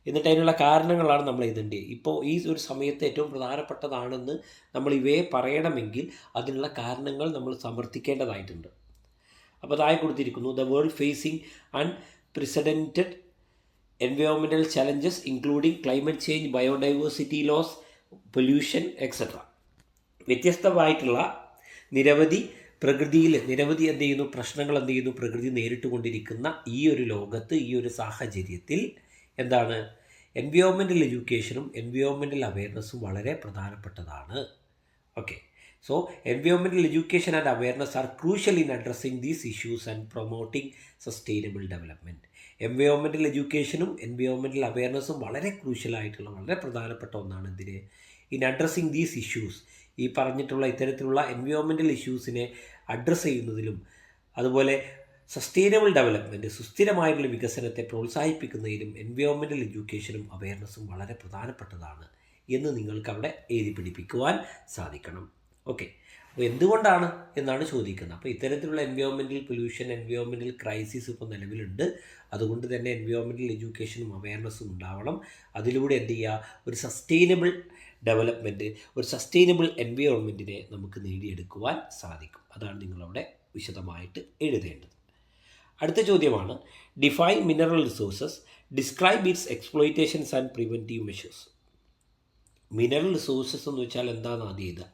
എന്നിട്ട് അതിനുള്ള കാരണങ്ങളാണ് നമ്മൾ എഴുതേണ്ടത്. ഇപ്പോൾ ഈ ഒരു സമയത്ത് ഏറ്റവും പ്രധാനപ്പെട്ടതാണെന്ന് നമ്മൾ ഇവയെ പറയണമെങ്കിൽ അതിനുള്ള കാരണങ്ങൾ നമ്മൾ സമർത്ഥിക്കേണ്ടതായിട്ടുണ്ട്. അപ്പോൾ താഴെ കൊടുത്തിരിക്കുന്നു, the world facing unprecedented environmental challenges including climate change, biodiversity loss, pollution etcetera. വ്യത്യസ്തമായിട്ടുള്ള നിരവധി എന്ത് ചെയ്യുന്നു, പ്രശ്നങ്ങൾ എന്ത് ചെയ്യുന്നു, പ്രകൃതി നേരിട്ട് കൊണ്ടിരിക്കുന്ന ഈ ഒരു ലോകത്ത്, ഈ ഒരു സാഹചര്യത്തിൽ എന്താണ്, എൻവയോൺമെൻറ്റൽ എഡ്യൂക്കേഷനും എൻവയോൺമെൻറ്റൽ അവെയർനെസ്സും വളരെ പ്രധാനപ്പെട്ടതാണ്. Okay, so environmental education and awareness are crucial in addressing these issues and promoting sustainable development. Environmental എഡ്യൂക്കേഷനും എൻവയോൺമെൻറ്റൽ അവെയർനെസ്സും വളരെ ക്രൂഷ്യലായിട്ടുള്ള, വളരെ പ്രധാനപ്പെട്ട ഒന്നാണ്. എന്തിന്, ഇൻ അഡ്രസ്സിങ് ദീസ് ഇഷ്യൂസ്, ഈ പറഞ്ഞിട്ടുള്ള ഇത്തരത്തിലുള്ള എൻവയോൺമെൻറ്റൽ ഇഷ്യൂസിനെ അഡ്രസ്സ് ചെയ്യുന്നതിലും, അതുപോലെ സസ്റ്റൈനബിൾ ഡെവലപ്മെൻറ്റ്, സുസ്ഥിരമായിട്ടുള്ള വികസനത്തെ പ്രോത്സാഹിപ്പിക്കുന്നതിലും എൻവയോൺമെൻറ്റൽ എഡ്യൂക്കേഷനും അവെയർനെസ്സും വളരെ പ്രധാനപ്പെട്ടതാണ് എന്ന് നിങ്ങൾക്ക് അവിടെ എഴുതി പിടിപ്പിക്കുവാൻ സാധിക്കണം. ഓക്കെ, അപ്പോൾ എന്തുകൊണ്ടാണ് എന്നാണ് ചോദിക്കുന്നത്. അപ്പോൾ ഇത്തരത്തിലുള്ള എൻവയോൺമെൻറ്റൽ പൊല്യൂഷൻ, എൻവയോൺമെൻറ്റൽ ക്രൈസിസ് ഇപ്പോൾ നിലവിലുണ്ട്. അതുകൊണ്ട് തന്നെ എൻവയോൺമെൻറ്റൽ എഡ്യൂക്കേഷനും അവെയർനെസ്സും ഉണ്ടാവണം. അതിലൂടെ എന്ത് ചെയ്യുക, ഒരു സസ്റ്റൈനബിൾ ഡെവലപ്മെൻറ്റ്, ഒരു സസ്റ്റൈനബിൾ എൻവയോൺമെൻറ്റിനെ നമുക്ക് നേടിയെടുക്കുവാൻ സാധിക്കും. അതാണ് നിങ്ങളവിടെ വിശദമായിട്ട് എഴുതേണ്ടത്. അടുത്ത ചോദ്യമാണ് define mineral resources, describe it's exploitations and preventive measures. Mineral resources എന്ന് വെച്ചാൽ എന്താണ് ആദ്യം ഇത്?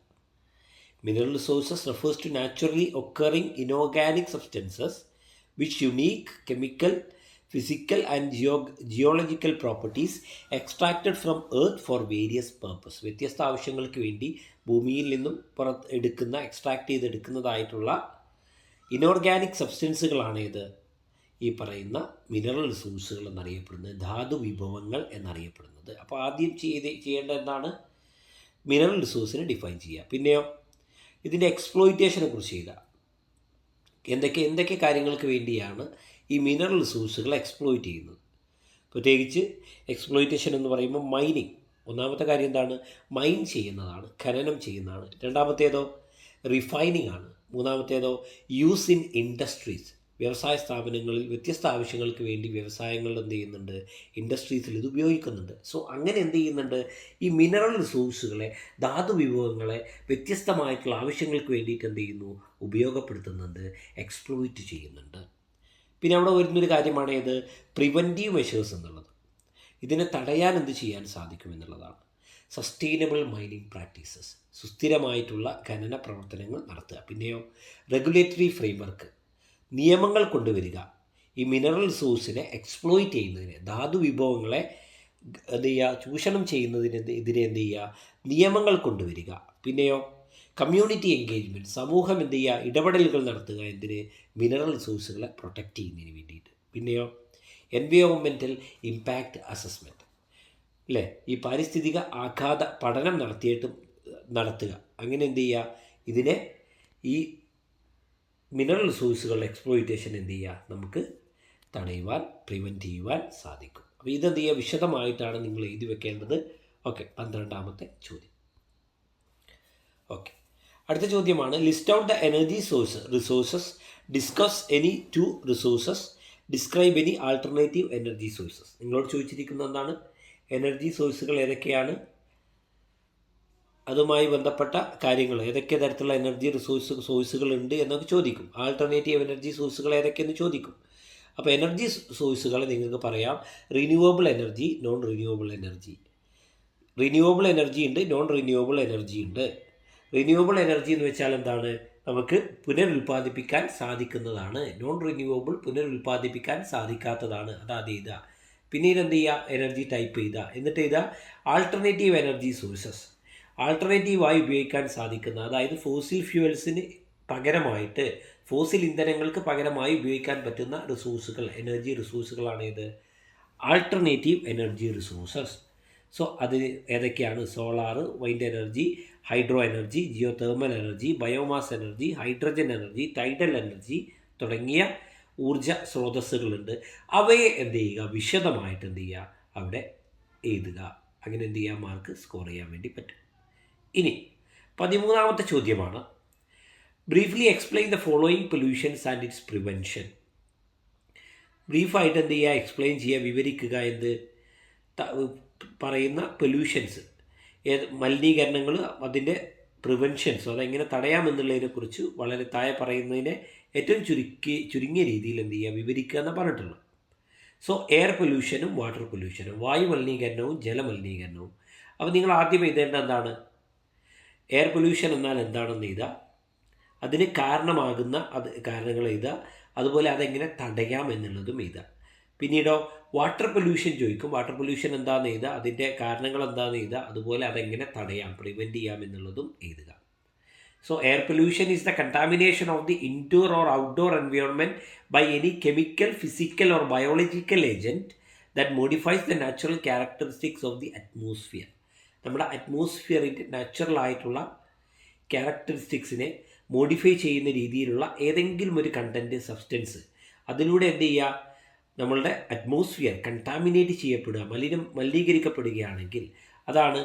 Mineral resources refers to naturally occurring inorganic substances which unique chemical, physical and geological properties extracted from earth for various purpose. വ്യത്യസ്ത ആവശ്യങ്ങൾക്ക് വേണ്ടി ഭൂമിയിൽ നിന്നും എക്സ്ട്രാക്ട് ചെയ്തെടുക്കുന്നതായിട്ടുള്ള ഇനോർഗാനിക് സബ്സ്റ്റൻസുകളാണ് ഇത് ഈ പറയുന്ന മിനറൽ റിസോഴ്സുകൾ എന്നറിയപ്പെടുന്നത്, ധാതു വിഭവങ്ങൾ എന്നറിയപ്പെടുന്നത്. അപ്പോൾ ആദ്യം ചെയ്യേണ്ടത് എന്താണ്? മിനറൽ റിസോഴ്സിനെ ഡിഫൈൻ ചെയ്യുക. പിന്നെയോ ഇതിൻ്റെ എക്സ്പ്ലോയിറ്റേഷനെ കുറിച്ച് ചെയ്യുക. എന്തൊക്കെ കാര്യങ്ങൾക്ക് വേണ്ടിയാണ് ഈ മിനറൽ റിസോഴ്സുകൾ എക്സ്പ്ലോയിറ്റ് ചെയ്യുന്നത്? പ്രത്യേകിച്ച് എക്സ്പ്ലോയിറ്റേഷൻ എന്ന് പറയുമ്പോൾ മൈനിങ്, ഒന്നാമത്തെ കാര്യം എന്താണ്? മൈൻ ചെയ്യുന്നതാണ്, ഖനനം ചെയ്യുന്നതാണ്. രണ്ടാമത്തേതോ റിഫൈനിങ് ആണ്. മൂന്നാമത്തേതോ യൂസ് ഇൻ ഇൻഡസ്ട്രീസ്, വ്യവസായ സ്ഥാപനങ്ങളിൽ വ്യത്യസ്ത ആവശ്യങ്ങൾക്ക് വേണ്ടി വ്യവസായങ്ങളിൽ എന്ത് ചെയ്യുന്നുണ്ട്? ഇൻഡസ്ട്രീസിൽ ഇത് ഉപയോഗിക്കുന്നുണ്ട്. സോ അങ്ങനെ എന്ത് ചെയ്യുന്നുണ്ട്? ഈ മിനറൽ റിസോഴ്സുകളെ, ധാതു വിഭവങ്ങളെ വ്യത്യസ്തമായിട്ടുള്ള ആവശ്യങ്ങൾക്ക് വേണ്ടിയിട്ട് എന്ത് ചെയ്യുന്നു? ഉപയോഗപ്പെടുത്തുന്നുണ്ട്, എക്സ്പ്ലോയിറ്റ് ചെയ്യുന്നുണ്ട്. പിന്നെ അവിടെ വരുന്നൊരു കാര്യമാണ് ഇത് പ്രിവെൻറ്റീവ് മെഷേഴ്സ് എന്നുള്ളത്. ഇതിനെ തടയാൻ എന്ത് ചെയ്യാൻ സാധിക്കുമെന്നുള്ളതാണ്. സസ്റ്റൈനബിൾ മൈനിങ് പ്രാക്ടീസസ്, സുസ്ഥിരമായിട്ടുള്ള ഖനന പ്രവർത്തനങ്ങൾ നടത്തുക. പിന്നെയോ റെഗുലേറ്ററി ഫ്രെയിംവർക്ക്, നിയമങ്ങൾ കൊണ്ടുവരിക. ഈ മിനറൽ റിസോഴ്സിനെ എക്സ്പ്ലോയിറ്റ് ചെയ്യുന്നതിന്, ധാതു വിഭവങ്ങളെ എന്ത് ചെയ്യുക? ചൂഷണം ചെയ്യുന്നതിനെതിരെ എന്ത് ചെയ്യുക? നിയമങ്ങൾ കൊണ്ടുവരിക. പിന്നെയോ കമ്മ്യൂണിറ്റി എൻഗേജ്മെൻറ്റ്, സമൂഹം എന്ത് ചെയ്യുക? ഇടപെടലുകൾ നടത്തുക. എന്തിന്? മിനറൽ റിസോഴ്സുകളെ പ്രൊട്ടക്റ്റ് ചെയ്യുന്നതിന് വേണ്ടിയിട്ട്. പിന്നെയോ എൻവയോൺമെൻറ്റൽ ഇമ്പാക്റ്റ് അസസ്മെൻറ്റ്, അല്ലേ? ഈ പാരിസ്ഥിതിക ആഘാത പഠനം നടത്തുക. അങ്ങനെ എന്ത് ചെയ്യുക? ഇതിനെ ഈ മിനറൽ റിസോഴ്സുകളുടെ എക്സ്പ്ലോയിറ്റേഷൻ എന്ത് ചെയ്യുക? നമുക്ക് തടയുവാൻ, പ്രിവെൻറ്റ് ചെയ്യുവാൻ സാധിക്കും. അപ്പോൾ ഇതെന്ത് ചെയ്യുക? വിശദമായിട്ടാണ് നിങ്ങൾ എഴുതി വെക്കേണ്ടത്. ഓക്കെ, 12ാമത്തെ ചോദ്യം. ഓക്കെ, അടുത്ത ചോദ്യമാണ് list out the energy resources, discuss any 2 resources, describe any alternative energy sources. നിങ്ങളോട് ചോദിച്ചിരിക്കുന്നത് എന്താണ്? എനർജി സോഴ്സുകൾ ഏതൊക്കെയാണ്, അതുമായി ബന്ധപ്പെട്ട കാര്യങ്ങൾ, ഏതൊക്കെ തരത്തിലുള്ള എനർജി സോഴ്സുകൾ ഉണ്ട് എന്നൊക്കെ ചോദിക്കും. ആൾട്ടർനേറ്റീവ് എനർജി സോഴ്സുകൾ ഏതൊക്കെയെന്ന് ചോദിക്കും. അപ്പോൾ എനർജി സോഴ്സുകൾ നിങ്ങൾക്ക് പറയാം: renewable energy, non renewable energy. Renewable energy ഉണ്ട്, നോൺ റിന്യൂവബിൾ എനർജി ഉണ്ട്. റിന്യൂവബിൾ എനർജി എന്ന് വെച്ചാൽ എന്താണ്? നമുക്ക് പുനരുൽപ്പാദിപ്പിക്കാൻ സാധിക്കുന്നതാണ്. നോൺ റിന്യൂവബിൾ പുനരുൽപ്പാദിപ്പിക്കാൻ സാധിക്കാത്തതാണ്. അതാദ്യം ഇതാ. പിന്നീട് എന്ത് ചെയ്യുക? എനർജി ടൈപ്പ് ചെയ്താൽ, എന്നിട്ട് ഇതാ ആൾട്ടർനേറ്റീവ് എനർജി സോഴ്സസ്. ആൾട്ടർനേറ്റീവായി ഉപയോഗിക്കാൻ സാധിക്കുന്ന, അതായത് ഫോസിൽ ഫ്യൂവൽസിന് പകരമായിട്ട്, ഫോസിൽ ഇന്ധനങ്ങൾക്ക് പകരമായി ഉപയോഗിക്കാൻ പറ്റുന്ന റിസോഴ്സുകൾ, എനർജി റിസോഴ്സുകളാണ് ഇത് ആൾട്ടർനേറ്റീവ് എനർജി റിസോഴ്സസ്. സോ അത് ഏതൊക്കെയാണ്? Solar, wind energy, hydro energy, geothermal energy, biomass energy, hydrogen energy, tidal energy തുടങ്ങിയ ഊർജ സ്രോതസ്സുകളുണ്ട്. അവയെ എന്ത് ചെയ്യുക? വിശദമായിട്ട് എന്ത് ചെയ്യുക? അവിടെ എഴുതുക. അങ്ങനെ എന്ത് ചെയ്യുക? മാർക്ക് സ്കോർ ചെയ്യാൻ വേണ്ടി പറ്റും. ഇനി 13ാമത്തെ ചോദ്യമാണ് briefly explain the following pollutions and its prevention. ബ്രീഫായിട്ട് എന്ത് ചെയ്യുക? എക്സ്പ്ലെയിൻ ചെയ്യുക, വിവരിക്കുക. എന്ത് പറയുന്ന പൊല്യൂഷൻസ്, മലിനീകരണങ്ങൾ, അതിൻ്റെ പ്രിവെൻഷൻസ്, അതെങ്ങനെ തടയാമെന്നുള്ളതിനെക്കുറിച്ച് വളരെ താഴെ പറയുന്നതിനെ ഏറ്റവും ചുരുങ്ങിയ രീതിയിൽ എന്ത് ചെയ്യുക? വിവരിക്കുക എന്ന് പറഞ്ഞിട്ടുള്ളൂ. സോ എയർ പൊല്യൂഷനും വാട്ടർ പൊല്യൂഷനും, വായു മലിനീകരണവും ജലമലിനീകരണവും. അപ്പോൾ നിങ്ങൾ ആദ്യം എഴുതേണ്ട എന്താണ്? എയർ പൊല്യൂഷൻ എന്നാൽ എന്താണെന്ന് എഴുതുക, അതിന് കാരണമാകുന്ന കാരണങ്ങൾ എഴുതുക, അതുപോലെ അതെങ്ങനെ തടയാം എന്നുള്ളതും എഴുതുക. പിന്നീടോ വാട്ടർ പൊല്യൂഷൻ ചോദിക്കും. വാട്ടർ പൊല്യൂഷൻ എന്താണെന്ന് എഴുതുക, അതിൻ്റെ കാരണങ്ങൾ എന്താണെന്ന് എഴുതുക, അതുപോലെ അതെങ്ങനെ തടയാം, പ്രിവെൻറ്റ് ചെയ്യാം എന്നുള്ളതും എഴുതുക. So air pollution is the contamination of the indoor or outdoor environment by any chemical, physical or biological agent that modifies the natural characteristics of the atmosphere. നമ്മുടെ അറ്റ്മോസ്ഫിയറിൻ്റെ നാച്ചുറലായിട്ടുള്ള ക്യാരക്ടറിസ്റ്റിക്സിനെ മോഡിഫൈ ചെയ്യുന്ന രീതിയിലുള്ള ഏതെങ്കിലും ഒരു കണ്ടൻറ്റ്, സബ്സ്റ്റൻസ്, അതിലൂടെ എന്ത് ചെയ്യുക? നമ്മളുടെ അറ്റ്മോസ്ഫിയർ കണ്ടാമിനേറ്റ് ചെയ്യപ്പെടുക, മലിനീകരിക്കപ്പെടുകയാണെങ്കിൽ അതാണ്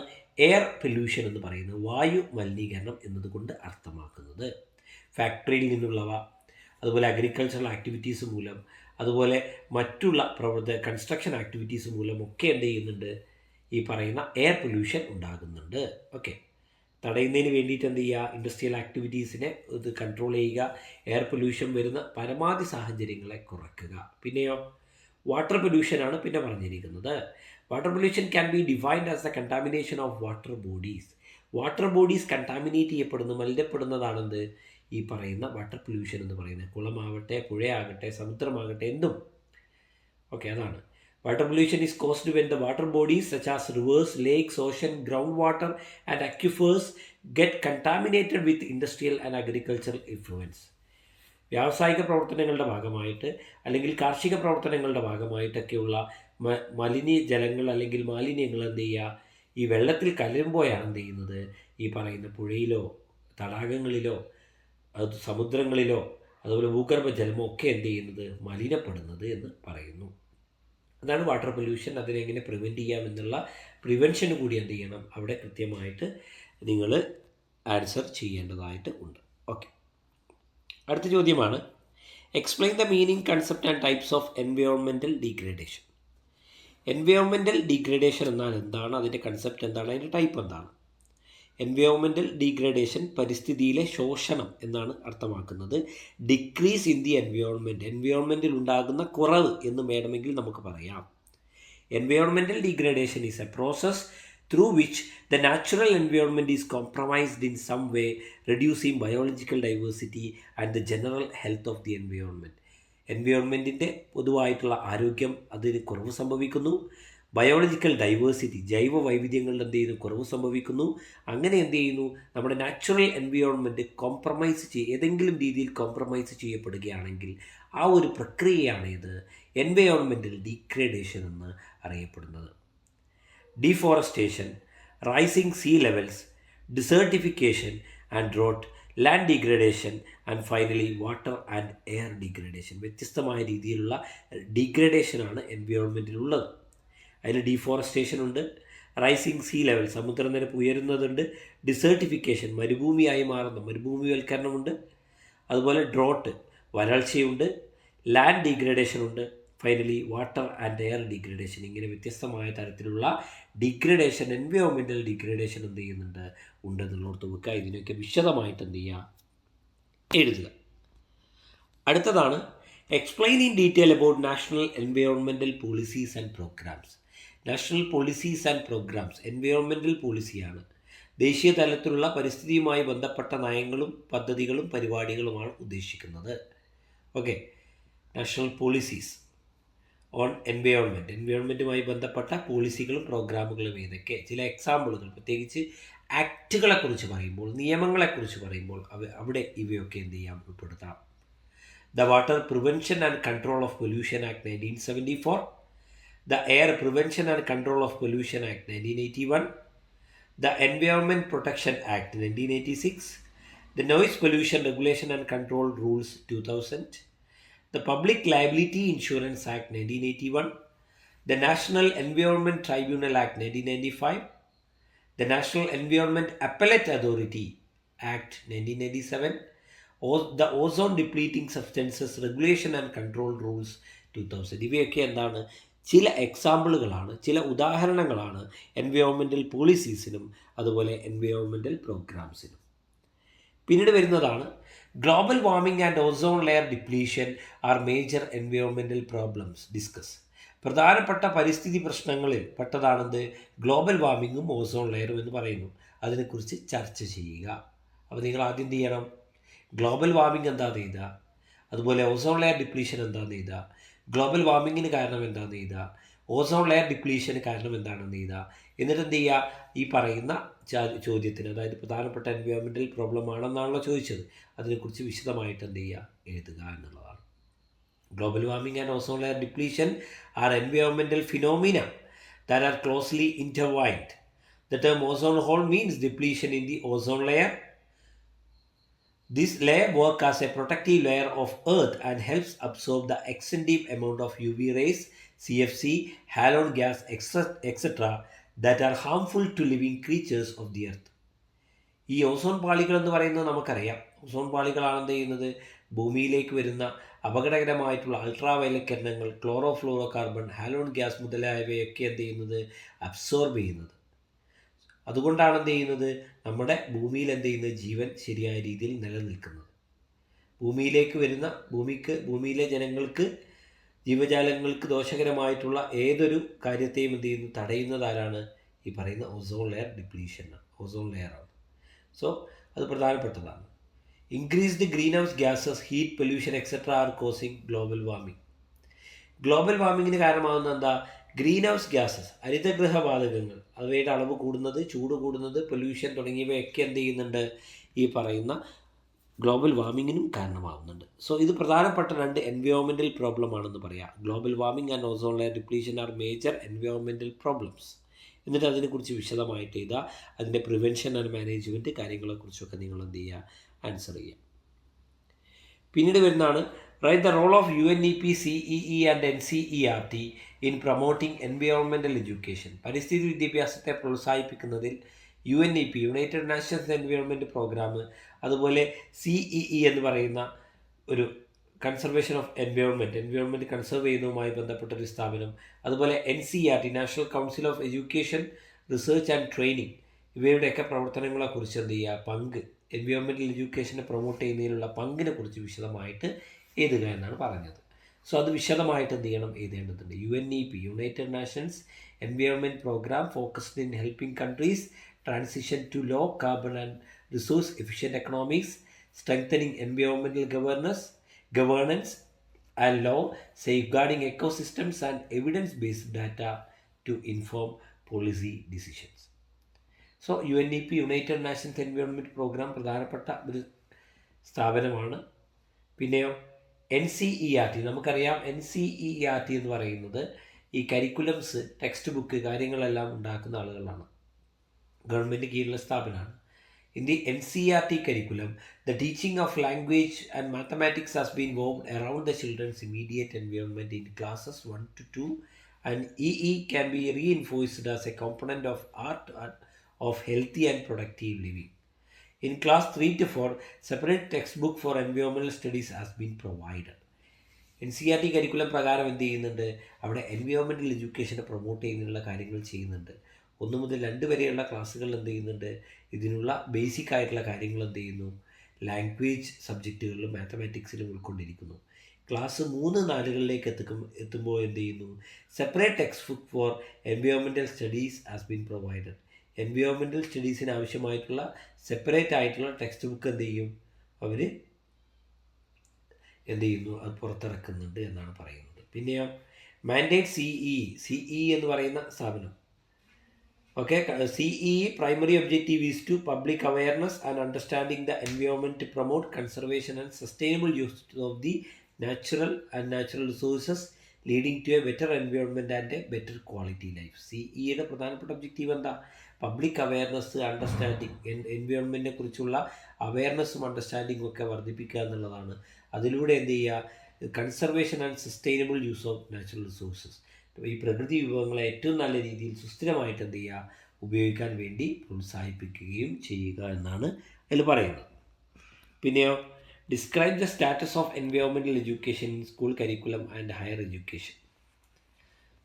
എയർ പൊല്യൂഷൻ എന്ന് പറയുന്നത്, വായു മലിനീകരണം എന്നതുകൊണ്ട് അർത്ഥമാക്കുന്നത്. ഫാക്ടറിയിൽ നിന്നുള്ളവ, അതുപോലെ അഗ്രികൾച്ചറൽ ആക്ടിവിറ്റീസ് മൂലം, അതുപോലെ മറ്റുള്ള കൺസ്ട്രക്ഷൻ ആക്ടിവിറ്റീസ് മൂലം ഒക്കെ എന്ത് ചെയ്യുന്നുണ്ട്? ഈ പറയുന്ന എയർ പൊല്യൂഷൻ ഉണ്ടാകുന്നുണ്ട്. ഓക്കെ, തടയുന്നതിന് വേണ്ടിയിട്ട് എന്ത് ചെയ്യുക, ഇൻഡസ്ട്രിയൽ ആക്ടിവിറ്റീസിനെ ഇത് കൺട്രോൾ ചെയ്യുക, എയർ പൊല്യൂഷൻ വരുന്ന പരമാവധി സാഹചര്യങ്ങളെ കുറയ്ക്കുക. പിന്നെയോ വാട്ടർ പൊല്യൂഷനാണ് പിന്നെ പറഞ്ഞിരിക്കുന്നത്. Water pollution can be defined as the contamination of water bodies. Water bodies contaminate ചെയ്യപ്പെടുന്ന മലിനപ്പെടുന്നതാണെന്ത് ഈ പറയുന്ന വാട്ടർ പൊല്യൂഷൻ എന്ന് പറയുന്നത്. കുളമാവട്ടെ, പുഴയാകട്ടെ, സമുദ്രമാകട്ടെ, എന്തും. ഓക്കെ, അതാണ്. Water pollution is caused when the water bodies such as rivers, lakes, ocean, groundwater and aquifers get contaminated with industrial and agricultural effluents. വ്യാവസായിക പ്രവർത്തനങ്ങളുടെ ഭാഗമായിട്ട് അല്ലെങ്കിൽ കാർഷിക പ്രവർത്തനങ്ങളുടെ ഭാഗമായിട്ടൊക്കെയുള്ള മലിനജലങ്ങൾ അല്ലെങ്കിൽ മാലിന്യങ്ങൾ എന്ത് ചെയ്യുക, ഈ വെള്ളത്തിൽ കലരുമ്പോഴാണ് എന്ത് ചെയ്യുന്നത്, ഈ പറയുന്ന പുഴയിലോ തടാകങ്ങളിലോ സമുദ്രങ്ങളിലോ അതുപോലെ ഭൂഗർഭജലമോ ഒക്കെ എന്ത് ചെയ്യുന്നത്, മലിനപ്പെടുന്നത് എന്ന് പറയുന്നു. അതാണ് വാട്ടർ പൊല്യൂഷൻ. അതിനെങ്ങനെ പ്രിവെൻറ്റ് ചെയ്യാമെന്നുള്ള പ്രിവെൻഷന് കൂടി എന്ത് ചെയ്യണം, അവിടെ കൃത്യമായിട്ട് നിങ്ങൾ ആൻസർ ചെയ്യേണ്ടതായിട്ട് ഉണ്ട്. ഓക്കെ, അടുത്ത ചോദ്യമാണ് explain the meaning, concept and types of environmental degradation. Environmental degradation എന്നാൽ എന്താണ്, അതിൻ്റെ കൺസെപ്റ്റ് എന്താണ്, അതിൻ്റെ ടൈപ്പ് എന്താണ്? എൻവയോൺമെൻറ്റൽ ഡീഗ്രേഡേഷൻ പരിസ്ഥിതിയിലെ ശോഷണം എന്നാണ് അർത്ഥമാക്കുന്നത്. ഡിക്രീസ് ഇൻ ദി എൻവയോൺമെൻറ്റ്, എൻവയോൺമെൻറ്റിൽ ഉണ്ടാകുന്ന കുറവ് എന്ന് വേണമെങ്കിൽ നമുക്ക് പറയാം. Environmental degradation is a process through which the natural environment is compromised in some way, reducing biological diversity and the general health of the environment. എൻവയോൺമെൻറ്റിൻ്റെ പൊതുവായിട്ടുള്ള ആരോഗ്യം അതിന് കുറവ് സംഭവിക്കുന്നു. ബയോളജിക്കൽ ഡൈവേഴ്സിറ്റി, ജൈവ വൈവിധ്യങ്ങളുടെ എന്ത് ചെയ്യുന്നു, കുറവ് സംഭവിക്കുന്നു. അങ്ങനെ എന്ത് ചെയ്യുന്നു, നമ്മുടെ നാച്ചുറൽ എൻവയോൺമെൻറ്റ് ഏതെങ്കിലും രീതിയിൽ കോംപ്രമൈസ് ചെയ്യപ്പെടുകയാണെങ്കിൽ ആ ഒരു പ്രക്രിയയാണ് ഇത് എൻവയോൺമെൻറ്റൽ ഡീഗ്രേഡേഷൻ എന്ന് അറിയപ്പെടുന്നത്. Deforestation, rising sea levels, desertification and drought, land degradation and finally water and air degradation. വ്യത്യസ്തമായ രീതിയിലുള്ള ഡീഗ്രേഡേഷനാണ് എൻവയോൺമെൻറ്റിലുള്ളത്. അതിൽ ഡീഫോറസ്റ്റേഷൻ ഉണ്ട്, റൈസിംഗ് സീ ലെവൽ സമുദ്രനിരപ്പ് ഉയരുന്നതുണ്ട്, ഡിസേർട്ടിഫിക്കേഷൻ മരുഭൂമിയായി മാറുന്ന മരുഭൂമിവൽക്കരണമുണ്ട്, അതുപോലെ ഡ്രോട്ട് വരൾച്ചയുണ്ട്, ലാൻഡ് ഡീഗ്രേഡേഷൻ ഉണ്ട്, finally water and air degradation. ഇങ്ങനെ വ്യത്യസ്തമായ തരത്തിലുള്ള ഡീഗ്രേഡേഷൻ, എൻവയോൺമെൻറ്റൽ ഡീഗ്രേഡേഷൻ എന്ത് ചെയ്യുന്നുണ്ട്, ഉണ്ടെന്നുള്ളോർത്ത് വെക്കുക. ഇതിനൊക്കെ വിശദമായിട്ട് എന്ത് ചെയ്യുക, എഴുതുക. അടുത്തതാണ് explain in detail about national environmental policies and programmes. National policies and programmes environmental പോളിസിയാണ്. ദേശീയ തലത്തിലുള്ള പരിസ്ഥിതിയുമായി ബന്ധപ്പെട്ട നയങ്ങളും പദ്ധതികളും പരിപാടികളുമാണ് ഉദ്ദേശിക്കുന്നത്. Okay, national policies on environment, എൻവയോൺമെൻറ്റുമായി ബന്ധപ്പെട്ട പോളിസികളും പ്രോഗ്രാമുകളും ഏതൊക്കെ, ചില എക്സാമ്പിളുകൾ, പ്രത്യേകിച്ച് ആക്റ്റുകളെക്കുറിച്ച് പറയുമ്പോൾ, നിയമങ്ങളെക്കുറിച്ച് പറയുമ്പോൾ അവിടെ ഇവയൊക്കെ എന്ത് ചെയ്യാം, ഉൾപ്പെടുത്താം. The Water Prevention and Control of Pollution Act 1974, the Air Prevention and Control of Pollution Act 1981, the Environment Protection Act 1986, the Noise Pollution Regulation and Control Rules 2000, the Public Liability Insurance Act 1981, the National Environment Tribunal Act 1995, the National Environment Appellate Authority Act 1997, the Ozone Depleting Substances Regulation and Control Rules 2000. ഇവയൊക്കെ എന്താണ്, ചില എക്സാമ്പിളുകളാണ്, ചില ഉദാഹരണങ്ങളാണ് environmental പോളിസീസിനും അതുപോലെ environmental പ്രോഗ്രാംസിനും. പിന്നീട് വരുന്നതാണ് global warming and ozone layer depletion are major environmental problems discuss. പ്രധാനപ്പെട്ട പരിസ്ഥിതി പ്രശ്നങ്ങളിൽ പെട്ടതാണെന്ത്, ഗ്ലോബൽ വാർമിങ്ങും ഓസോൺ ലെയറും എന്ന് പറയുന്നു. അതിനെക്കുറിച്ച് ചർച്ച ചെയ്യുക. അപ്പോൾ നിങ്ങൾ ആദ്യം എന്ത് ചെയ്യണം, ഗ്ലോബൽ വാർമിംഗ് എന്താണെന്ന് എഴുതുക, അതുപോലെ ഓസോൺ ലെയർ ഡിപ്ലീഷൻ എന്താണെന്ന് എഴുതുക, ഗ്ലോബൽ വാർമിങ്ങിന് കാരണം എന്താണെന്ന് എഴുതുക, ഓസോൺ ലെയർ ഡിപ്ലീഷന് കാരണം എന്താണെന്ന് എഴുതുക. എന്നിട്ട് എന്ത് ചെയ്യുക, ഈ പറയുന്ന ചോദ്യത്തിന്, അതായത് പ്രധാനപ്പെട്ട എൻവയോൺമെൻറ്റൽ പ്രോബ്ലം ആണെന്നാണല്ലോ ചോദിച്ചത്, അതിനെക്കുറിച്ച് വിശദമായിട്ട് എന്ത് ചെയ്യുക, എഴുതുക എന്നുള്ളതാണ്. Global warming and ozone layer depletion are environmental phenomena that are closely intertwined. The term ozone hole means depletion in the ozone layer. This layer works as a protective layer of Earth and helps absorb the extensive amount of UV rays, CFC, halon gas, etc. that are harmful to living creatures of the Earth. ഈ ozone പാളികൾ എന്ന് പറയുന്നത് നമുക്കറിയാം. Ozone പാളികളാണ് എന്ത് ചെയ്യുന്നത്, ഭൂമിയിലേക്ക് വരുന്ന അപകടകരമായിട്ടുള്ള അൾട്രാവയലറ്റ് കിരണങ്ങൾ, chlorofluorocarbon, halon gas മുതലായവയൊക്കെ എന്ത് ചെയ്യുന്നത്, അബ്സോർബ് ചെയ്യുന്നത്. അതുകൊണ്ടാണ് എന്ത് ചെയ്യുന്നത്, നമ്മുടെ ഭൂമിയിൽ എന്ത് ചെയ്യുന്നത്, ജീവൻ ശരിയായ രീതിയിൽ നിലനിൽക്കുന്നത്. ഭൂമിയിലേക്ക് വരുന്ന ഭൂമിയിലെ ജനങ്ങൾക്ക്, ജീവജാലങ്ങൾക്ക് ദോഷകരമായിട്ടുള്ള ഏതൊരു കാര്യത്തെയും എന്ത് ചെയ്യുന്നു, തടയുന്നത് ആരാണ്? ഈ പറയുന്ന ഓസോൺ ലെയർ ഡിപ്ലീഷനാണ്, ഓസോൺ ലെയറാണ്. സോ അത് പ്രധാനപ്പെട്ടതാണ്. Increased green house gases, heat, pollution etcetera are causing global warming. Global വാർമിങ്ങിന് കാരണമാകുന്ന എന്താ? ഗ്രീൻ ഹൗസ് ഗ്യാസസ്, ഹരിതഗൃഹവാതകങ്ങൾ, അവയുടെ അളവ് കൂടുന്നത്, ചൂട് കൂടുന്നത്, പൊല്യൂഷൻ തുടങ്ങിയവയൊക്കെ എന്ത് ചെയ്യുന്നുണ്ട്, ഈ പറയുന്ന ഗ്ലോബൽ വാർമിങ്ങിനും കാരണമാകുന്നുണ്ട്. സോ ഇത് പ്രധാനപ്പെട്ട രണ്ട് എൻവയോൺമെൻറ്റൽ പ്രോബ്ലം ആണെന്ന് പറയാം. Global warming and ozone layer depletion are major environmental problems. എന്നിട്ട് അതിനെക്കുറിച്ച് വിശദമായിട്ട് എഴുതുക. അതിൻ്റെ പ്രിവെൻഷൻ ആൻഡ് മാനേജ്മെൻറ്റ് കാര്യങ്ങളെക്കുറിച്ചൊക്കെ നിങ്ങൾ എന്ത് ചെയ്യുക, ആൻസർ ചെയ്യുക. പിന്നീട് വരുന്നതാണ് write the role of UNEP, CEE and NCERT in promoting environmental education. പരിസ്ഥിതി വിദ്യാഭ്യാസത്തെ പ്രോത്സാഹിപ്പിക്കുന്നതിൽ UNEP, United nations environment programme, അതുപോലെ CEE എന്ന് പറയുന്ന ഒരു കൺസർവേഷൻ ഓഫ് എൻവയോൺമെൻറ്റ് കൺസർവ് ചെയ്യുന്നതുമായി ബന്ധപ്പെട്ട ഒരു സ്ഥാപനം, അതുപോലെ NCERT, national council of education, research and training, ഇവയുടെയൊക്കെ പ്രവർത്തനങ്ങളെക്കുറിച്ച് എന്ത് ചെയ്യുക, പങ്ക്, എൻവയോൺമെൻറ്റൽ എഡ്യൂക്കേഷനെ പ്രൊമോട്ട് ചെയ്യുന്നതിനുള്ള പങ്കിനെ കുറിച്ച് വിശദമായിട്ട് എഴുതുക എന്നാണ് പറഞ്ഞത്. സോ അത് വിശദമായിട്ട് എന്ത് ചെയ്യണം, എഴുതേണ്ടതുണ്ട്. UNEP, United nations environment Programme, focused in helping countries transition to low carbon and resource efficient economics, strengthening environmental governance and law, safeguarding ecosystems and evidence-based data to inform policy decisions. So UNEP, United nations environment Programme പ്രധാനപ്പെട്ട ഒരു സ്ഥാപനമാണ്. പിന്നെയോ NCERT, നമുക്കറിയാം NCERT എന്ന് പറയുന്നത് ഈ കരിക്കുലംസ്, text book കാര്യങ്ങളെല്ലാം ഉണ്ടാക്കുന്ന ആളുകളാണ്, ഗവൺമെൻറ് കീഴിലുള്ള സ്ഥാപനമാണ്. In the NCERT curriculum, the teaching of language and mathematics has been woven around the children's immediate environment in classes 1 to 2, and EE can be reinforced as a component of art of healthy and productive living. In class 3 to 4, separate textbook for environmental studies has been provided. NCERT curriculum പ്രകാരം എന്ത് ചെയ്യുന്നുണ്ട്, അവിടെ environmental എഡ്യൂക്കേഷനെ promote ചെയ്യുന്നതിനുള്ള കാര്യങ്ങൾ ചെയ്യുന്നുണ്ട്. 1 മുതൽ 2 വരെയുള്ള ക്ലാസ്സുകൾ എന്ത് ചെയ്യുന്നുണ്ട്, ഇതിനുള്ള ബേസിക് ആയിട്ടുള്ള കാര്യങ്ങൾ എന്ത് ചെയ്യുന്നു, ലാംഗ്വേജ് സബ്ജക്റ്റുകളിലും മാത്തമാറ്റിക്സിലും ഉൾക്കൊണ്ടിരിക്കുന്നു. ക്ലാസ് 3-4കളിലേക്ക് എത്തുമ്പോൾ എന്ത് ചെയ്യുന്നു, separate text book for environmental studies has been provided. Environmental സ്റ്റഡീസിന് ആവശ്യമായിട്ടുള്ള സെപ്പറേറ്റ് ആയിട്ടുള്ള ടെക്സ്റ്റ് ബുക്ക് എന്ത് ചെയ്യും, അവർ എന്ത് ചെയ്യുന്നു, അത് പുറത്തിറക്കുന്നുണ്ട് എന്നാണ് പറയുന്നത്. പിന്നെയോ മാൻഡേറ്റ് CEE എന്ന് പറയുന്ന സ്ഥാപനം. Okay, CEE primary objective is to public awareness and understanding the environment to promote conservation and sustainable use of the natural resources, leading to a better environment and a better quality life. CEEയുടെ പ്രധാനപ്പെട്ട objective എന്താ? Public awareness, understanding, എൻവയോൺമെൻറ്റിനെ കുറിച്ചുള്ള അവയർനെസ്സും അണ്ടർസ്റ്റാൻഡിങ്ങും ഒക്കെ വർദ്ധിപ്പിക്കുക എന്നുള്ളതാണ്. അതിലൂടെ എന്ത് ചെയ്യുക, conservation and sustainable use of natural resources, ഈ പ്രകൃതി വിഭവങ്ങളെ ഏറ്റവും നല്ല രീതിയിൽ സുസ്ഥിരമായിട്ട് എന്ത് ചെയ്യുക, ഉപയോഗിക്കാൻ വേണ്ടി പ്രോത്സാഹിപ്പിക്കുകയും ചെയ്യുക എന്നാണ് അതിൽ പറയുന്നത്. പിന്നെയോ describe the status of environmental education in school curriculum and higher education.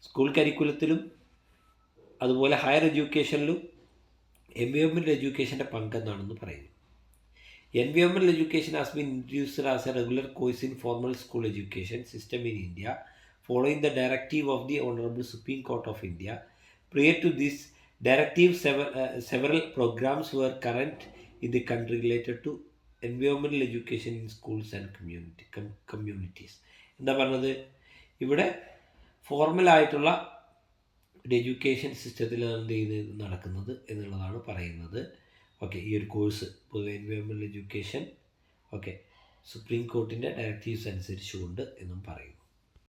School കരിക്കുലത്തിലും അതുപോലെ ഹയർ എഡ്യൂക്കേഷനിലും എൻവയോൺമെൻറ്റൽ എഡ്യൂക്കേഷൻ്റെ പങ്കെന്താണെന്ന് പറയുന്നു. Environmental education has been introduced as a regular course in formal school education system in India, following the directive of the Honorable Supreme Court of India. Prior to this directive, several programs were current in the country related to environmental education in schools and communities. എന്താ പറഞ്ഞത്, ഇവിടെ ഫോർമലായിട്ടുള്ള ഒരു education സിസ്റ്റത്തിൽ എന്ത് ചെയ്ത് നടക്കുന്നത് എന്നുള്ളതാണ് പറയുന്നത്. ഓക്കെ, ഈ ഒരു കോഴ്സ് പൊതുവെ എൻവയോൺമെൻറ്റൽ എഡ്യൂക്കേഷൻ സുപ്രീം കോർട്ടിൻ്റെ ഡയറക്റ്റീവ്സ് അനുസരിച്ചുകൊണ്ട് എന്നും പറയുന്നു.